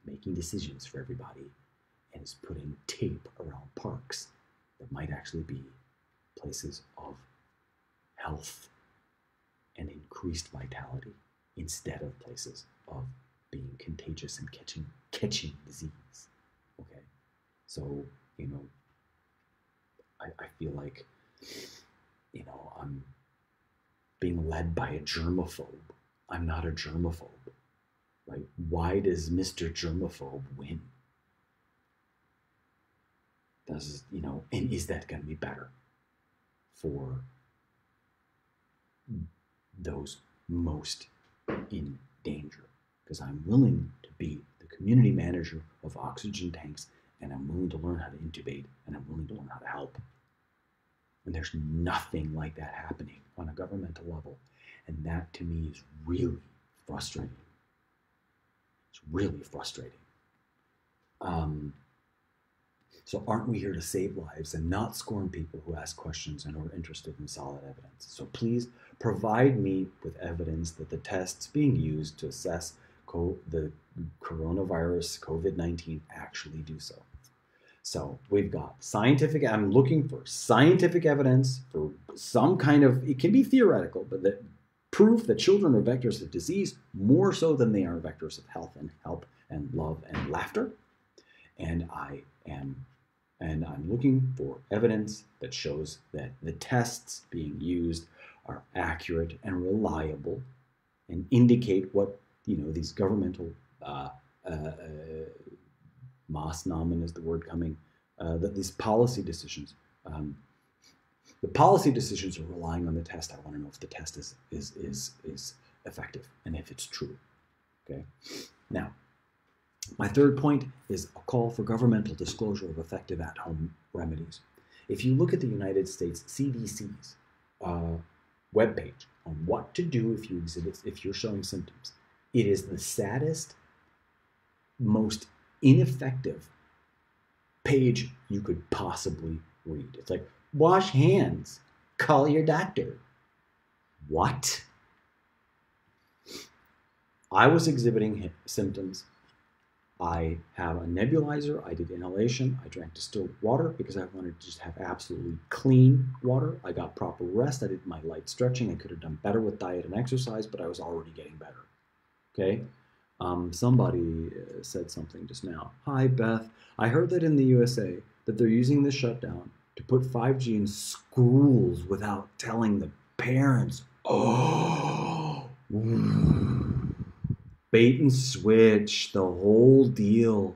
making decisions for everybody, and is putting tape around parks that might actually be places of health and increased vitality instead of places of being contagious and catching disease. Okay, so I feel like I'm being led by a germaphobe. I'm not a germaphobe, right? Why does Mr. Germaphobe win? Does, you know, and is that going to be better for those most in danger? Because I'm willing to be the community manager of oxygen tanks, and I'm willing to learn how to intubate, and I'm willing to learn how to help. And there's nothing like that happening on a governmental level. And that, to me, is really frustrating. It's really frustrating. So aren't we here to save lives and not scorn people who ask questions and are interested in solid evidence? So please provide me with evidence that the tests being used to assess the coronavirus, COVID-19, actually do so. So we've got scientific, I'm looking for scientific evidence for some kind of, it can be theoretical, but that proof that children are vectors of disease more so than they are vectors of health and help and love and laughter. And I'm looking for evidence that shows that the tests being used are accurate and reliable and indicate what, you know, these governmental Maßnahmen is the word coming, that these policy decisions, the policy decisions are relying on the test. I want to know if the test is effective and if it's true. Okay. Now, my third point is a call for governmental disclosure of effective at-home remedies. If you look at the United States CDC's webpage on what to do if you're showing symptoms, it is the saddest, most ineffective page you could possibly read. It's like, wash hands, call your doctor. What? I was exhibiting symptoms. I have a nebulizer. I did inhalation. I drank distilled water because I wanted to just have absolutely clean water. I got proper rest. I did my light stretching. I could have done better with diet and exercise, but I was already getting better. Okay? Somebody said something just now. Hi, Beth. I heard that in the USA that they're using this shutdown to put 5G in schools without telling the parents. Oh, bait and switch, the whole deal.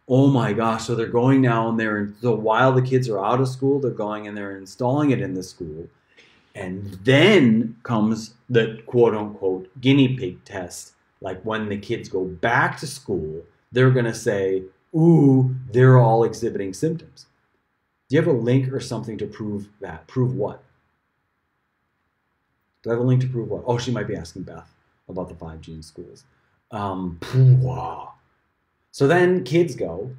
Oh my gosh. So they're going now and so while the kids are out of school, they're going and they're installing it in the school. And then comes the quote unquote guinea pig test. Like when the kids go back to school, they're going to say, ooh, they're all exhibiting symptoms. Do you have a link or something to prove that? Prove what? Do I have a link to prove what? Oh, she might be asking Beth about the 5G in schools. So then kids go,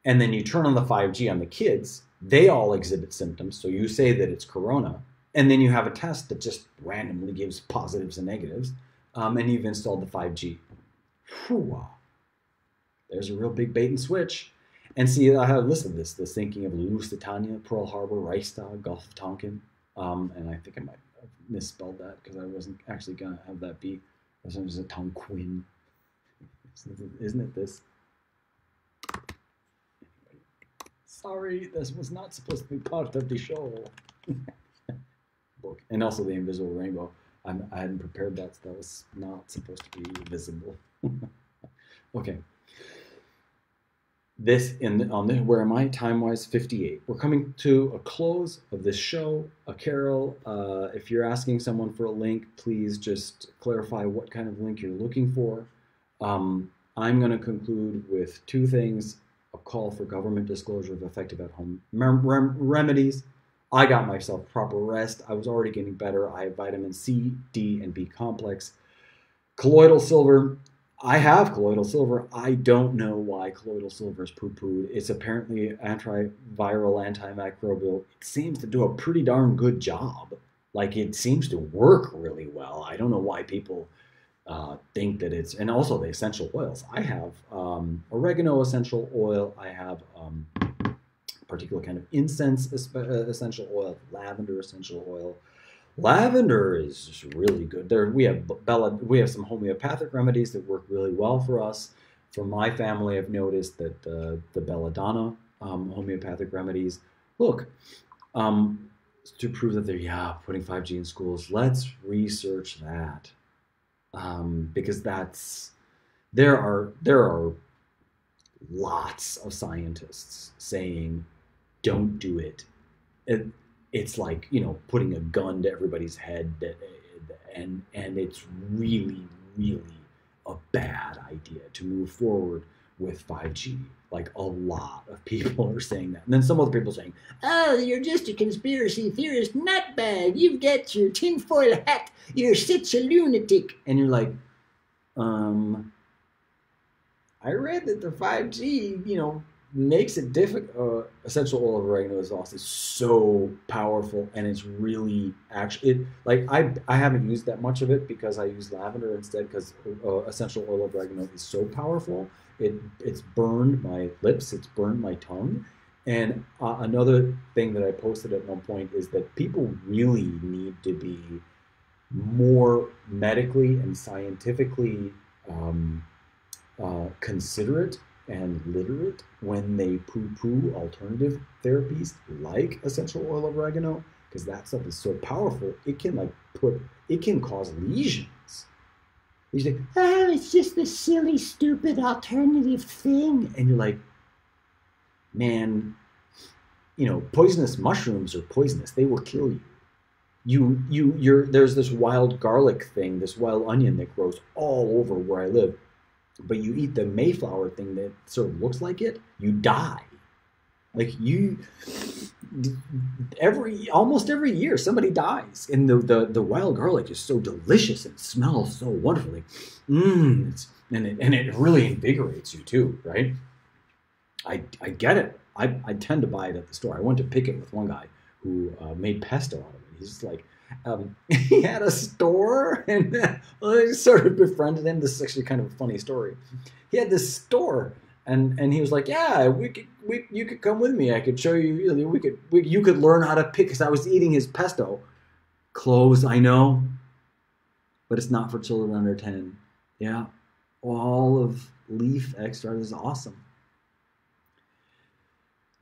and then you turn on the 5G on the kids. They all exhibit symptoms. So you say that it's corona, and then you have a test that just randomly gives positives and negatives. And you've installed the 5G. There's a real big bait and switch. And see, I have listed this thinking of Lusitania, Pearl Harbor, Reichstag, Gulf of Tonkin. And I think I might have misspelled that because I wasn't actually going to have that be. It was a Tonquin. Isn't it this? Sorry, this was not supposed to be part of the show. Book. And also the Invisible Rainbow. I hadn't prepared that, so that was not supposed to be visible. Okay. Where am I? Time-wise, 58. We're coming to a close of this show. Carol, if you're asking someone for a link, please just clarify what kind of link you're looking for. I'm going to conclude with two things. A call for government disclosure of effective at-home remedies. I got myself proper rest. I was already getting better. I have vitamin C, D, and B complex. Colloidal silver. I have colloidal silver. I don't know why colloidal silver is poo-pooed. It's apparently antiviral, antimicrobial. It seems to do a pretty darn good job. Like, it seems to work really well. I don't know why people think that it's... And also the essential oils. I have oregano essential oil. I have... particular kind of incense essential oil, lavender essential oil. Lavender is just really good. We have some homeopathic remedies that work really well for us. For my family, I've noticed that the belladonna homeopathic remedies. Look, to prove that they're, yeah, putting 5G in schools. Let's research that. Because there are lots of scientists saying don't do it. It's like, putting a gun to everybody's head, and it's really, really a bad idea to move forward with 5G. Like, a lot of people are saying that. And then some other people saying, oh, you're just a conspiracy theorist nutbag. You've got your tinfoil hat. You're such a lunatic. And you're like, I read that the 5G, makes it difficult. Essential oil of oregano is also so powerful, and it's really actually, I haven't used that much of it because I use lavender instead, because essential oil of oregano is so powerful. It's burned my lips, it's burned my tongue. And another thing that I posted at one point is that people really need to be more medically and scientifically considerate and literate when they poo-poo alternative therapies like essential oil of oregano, because that stuff is so powerful. It can cause lesions. You say, oh, it's just this silly, stupid alternative thing. And you're like, man, poisonous mushrooms are poisonous. They will kill you. There's this wild garlic thing, this wild onion that grows all over where I live. But you eat the Mayflower thing that sort of looks like it, you die. Like, almost every year somebody dies. And the wild garlic is so delicious and smells so wonderfully. And it really invigorates you too, right? I get it. I tend to buy it at the store. I went to pick it with one guy who made pesto out of it. He's just like, he had a store, and I sort of befriended him. This is actually kind of a funny story. He had this store, and he was like, yeah, you could come with me. I could show you. You could learn how to pick, because I was eating his pesto. Clothes, I know, but it's not for children under 10. Yeah, olive leaf extract is awesome.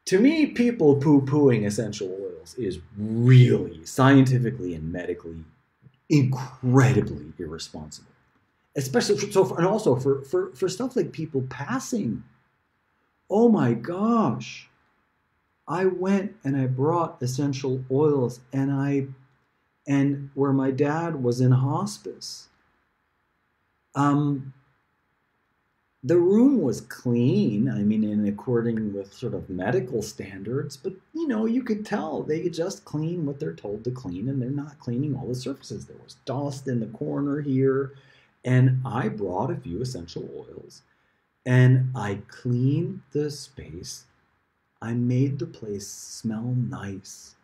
To me, people poo-pooing essential oils is really scientifically and medically incredibly irresponsible. Especially and also for stuff like people passing. Oh my gosh. I went and I brought essential oils, and where my dad was in hospice, the room was clean, I mean, in according with sort of medical standards, but, you could tell they just clean what they're told to clean, and they're not cleaning all the surfaces. There was dust in the corner here, and I brought a few essential oils, and I cleaned the space. I made the place smell nice,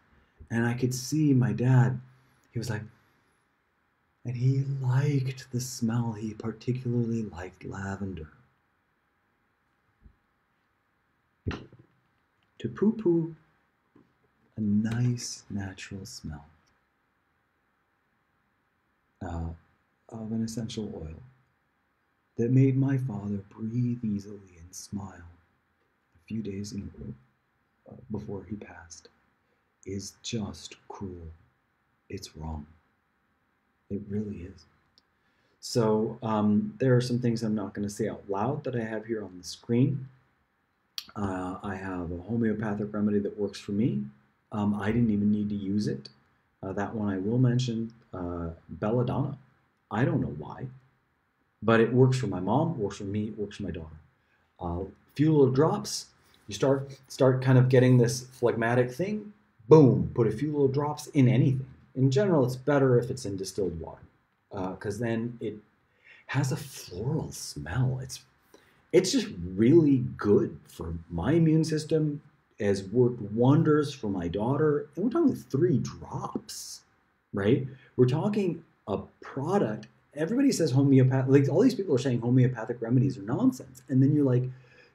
and I could see my dad, he was like, and he liked the smell. He particularly liked lavender. To poo-poo a nice natural smell of an essential oil that made my father breathe easily and smile a few days before he passed is just cruel. It's wrong. It really is. So there are some things I'm not going to say out loud that I have here on the screen. I have a homeopathic remedy that works for me. I didn't even need to use it. That one I will mention, belladonna. I don't know why, but it works for my mom, works for me, works for my daughter. Few little drops, you start kind of getting this phlegmatic thing, boom, put a few little drops in anything. In general, it's better if it's in distilled water, because then it has a floral smell. It's just really good for my immune system, has worked wonders for my daughter. And we're talking 3 drops, right? We're talking a product. Everybody says homeopathic, like all these people are saying homeopathic remedies are nonsense. And then you're like,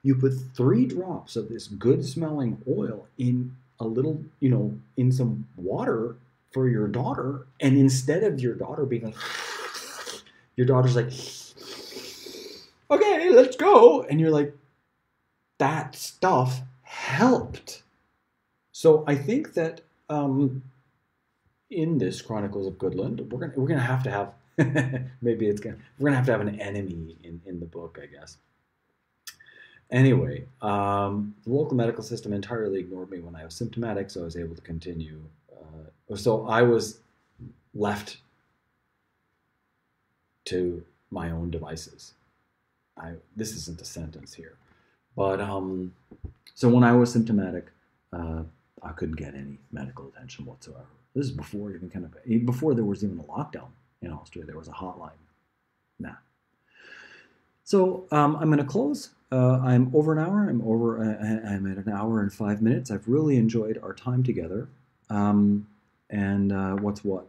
you put 3 drops of this good smelling oil in a little, in some water for your daughter. And instead of your daughter being like, your daughter's like, okay, let's go. And you're like, that stuff helped. So I think that in this Chronicles of Goodland, we're gonna have to have maybe it's gonna we're gonna have an enemy in the book, I guess. Anyway, the local medical system entirely ignored me when I was symptomatic, so I was able to continue. So I was left to my own devices. This isn't a sentence here, but so when I was symptomatic, I couldn't get any medical attention whatsoever. This is before before there was even a lockdown in Austria. There was a hotline. Nah. So I'm going to close. I'm over an hour. I'm at an hour and 5 minutes. I've really enjoyed our time together. And what's what?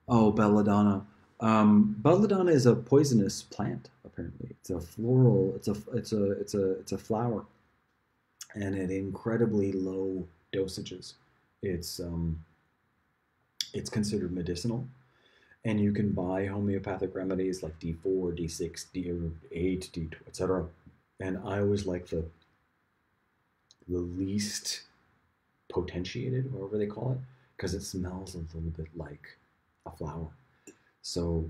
Oh, belladonna. Belladonna is a poisonous plant. Apparently, it's a floral. It's a flower, and at incredibly low dosages, it's it's considered medicinal. And you can buy homeopathic remedies like D4, D6, D8, D2, etc. And I always like the least potentiated, whatever they call it, because it smells a little bit like a flower. So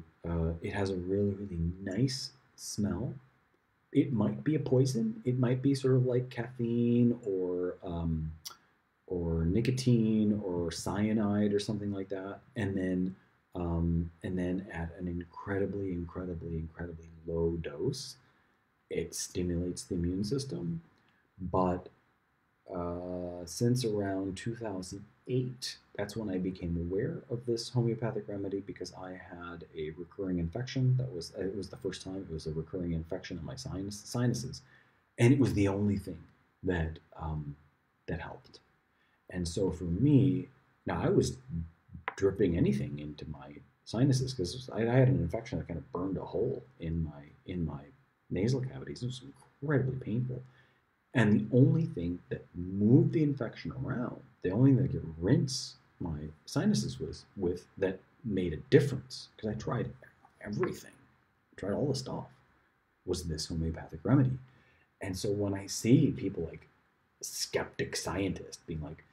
it has a really, really nice smell. It might be a poison. It might be sort of like caffeine or nicotine or cyanide or something like that. And then at an incredibly, incredibly, incredibly low dose, it stimulates the immune system. But since around 2008, that's when I became aware of this homeopathic remedy because I had a recurring infection. It was the first time it was a recurring infection in my sinuses, and it was the only thing that that helped. And so for me, now I was dripping anything into my sinuses because I had an infection that kind of burned a hole in my nasal cavities. It was incredibly painful. And the only thing that moved the infection around, the only thing that could rinse my sinuses with that made a difference, because I tried everything, I tried all the stuff, was this homeopathic remedy. And so when I see people like skeptic scientists being like,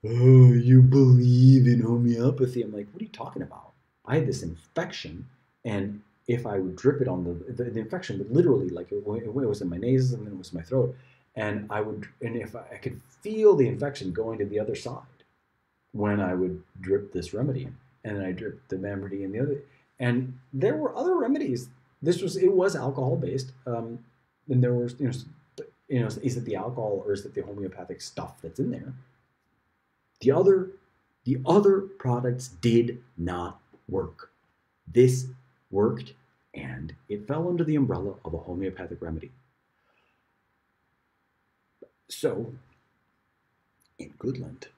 oh, you believe in homeopathy, I'm like, what are you talking about? I had this infection, and if I would drip it on the infection would literally, like, it was in my nose and then it was in my throat. And if I could feel the infection going to the other side when I would drip this remedy in, and then I dripped the remedy in the other. And there were other remedies. It was alcohol based, and there was, is it the alcohol or is it the homeopathic stuff that's in there? The other products did not work. This worked, and it fell under the umbrella of a homeopathic remedy. So, in Goodland,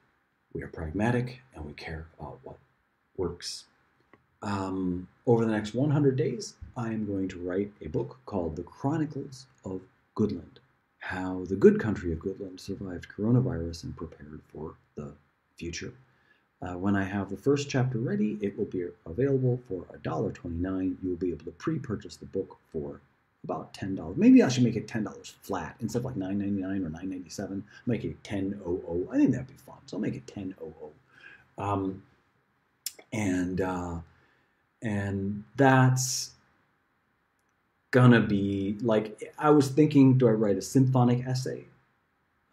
we are pragmatic and we care about what works. Over the next 100 days, I am going to write a book called The Chronicles of Goodland, how the good country of Goodland survived coronavirus and prepared for the future. When I have the first chapter ready, it will be available for $1.29. You'll be able to pre-purchase the book for about $10. Maybe I should make it $10 flat instead of like $9.99 or $9.97. Make it $10.00. I think that'd be fun. So I'll make it $10.00. And that's gonna be like, I was thinking, do I write a symphonic essay?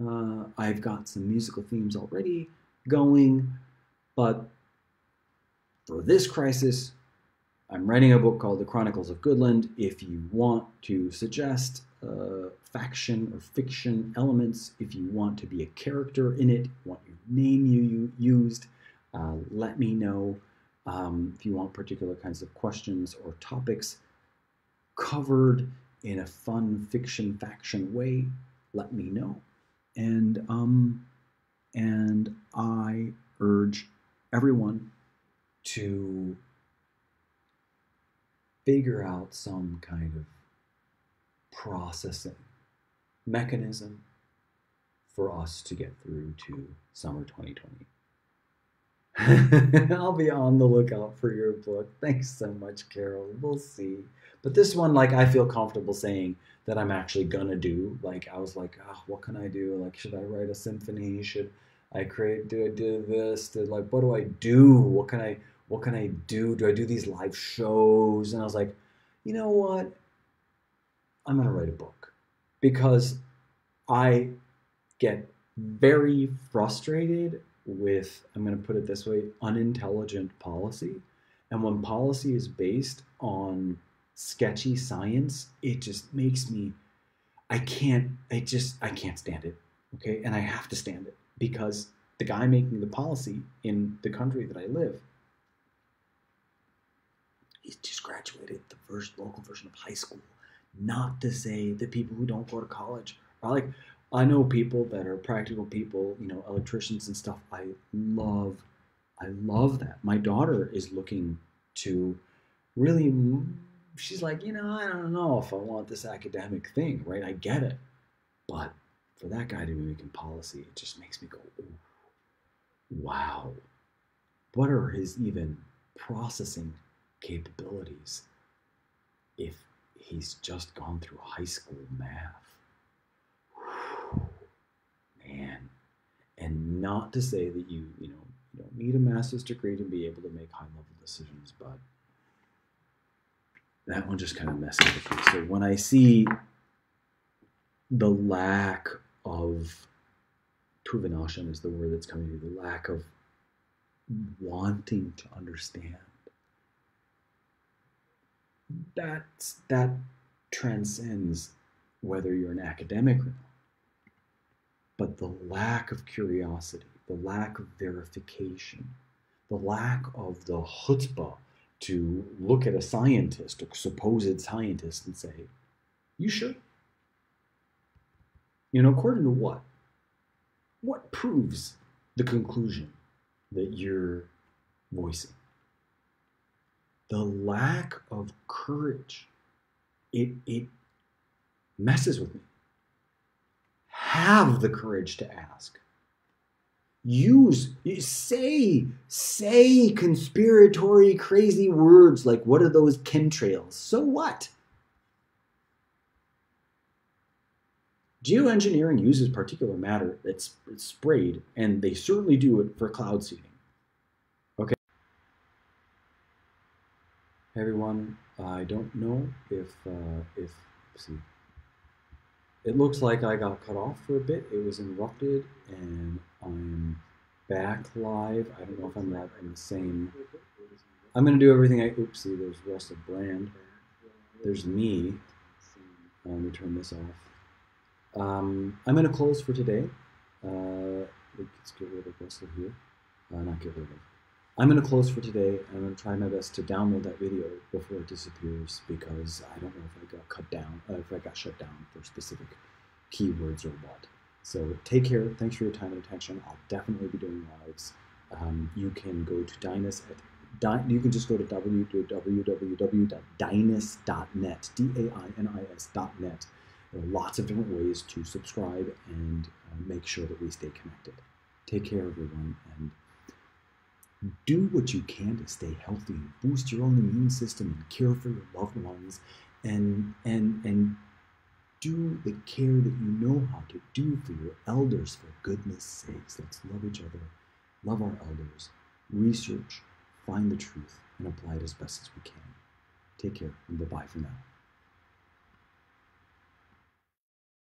I've got some musical themes already going, but for this crisis, I'm writing a book called The Chronicles of Goodland. If you want to suggest faction or fiction elements, if you want to be a character in it, want your name you used, let me know. If you want particular kinds of questions or topics covered in a fun fiction faction way, let me know. And I urge everyone to figure out some kind of processing mechanism for us to get through to summer 2020. I'll be on the lookout for your book. Thanks so much, Carol. We'll see. But this one, like, I feel comfortable saying that I'm actually gonna do. Like, I was like, oh, what can I do? Like, should I write a symphony? do this, like, what do I do? What can I do? Do I do these live shows? And I was like, you know what? I'm going to write a book because I get very frustrated with, I'm going to put it this way, unintelligent policy. And when policy is based on sketchy science, it just makes me, I can't stand it. Okay. And I have to stand it because the guy making the policy in the country that I live, he's just graduated the first local version of high school. Not to say that people who don't go to college are like, I know people that are practical people, you know, electricians and stuff. I love that. My daughter is looking to really, she's like, you know, I don't know if I want this academic thing, right? I get it. But for that guy to be making policy, it just makes me go, wow. What are his even processing capabilities if he's just gone through high school math? Man. And not to say that you don't need a master's degree to be able to make high level decisions, but that one just kind of messes with me. So when I see the lack of tuvinashan is the word that's coming to me, the lack of wanting to understand, that transcends whether you're an academic or not. But the lack of curiosity, the lack of verification, the lack of the chutzpah to look at a scientist, a supposed scientist, and say, you sure? You know, according to what? What proves the conclusion that you're voicing? The lack of courage, it messes with me. Have the courage to ask. Say conspiratory, crazy words like, what are those chemtrails? So what? Geoengineering uses particulate matter that's sprayed, and they certainly do it for cloud seeding. Okay. Hey everyone, I don't know if see, it looks like I got cut off for a bit. It was interrupted, and I'm back live. I don't know if I'm live in the same. I'm gonna do everything oopsie, there's Russell Brand. There's me. Let me turn this off. I'm gonna close for today. Let's get rid of Russell here. Not get rid of. I'm gonna close for today. I'm gonna try my best to download that video before it disappears because I don't know if I got cut down, if I got shut down for specific keywords or what. So take care. Thanks for your time and attention. I'll definitely be doing lives. You can go to Dainis you can just go to www.dainis.net, DAINIS.net. There are lots of different ways to subscribe and make sure that we stay connected. Take care, everyone, and do what you can to stay healthy and boost your own immune system and care for your loved ones, and do the care that you know how to do for your elders, for goodness sakes. Let's love each other, love our elders, research, find the truth, and apply it as best as we can. Take care, and bye-bye for now.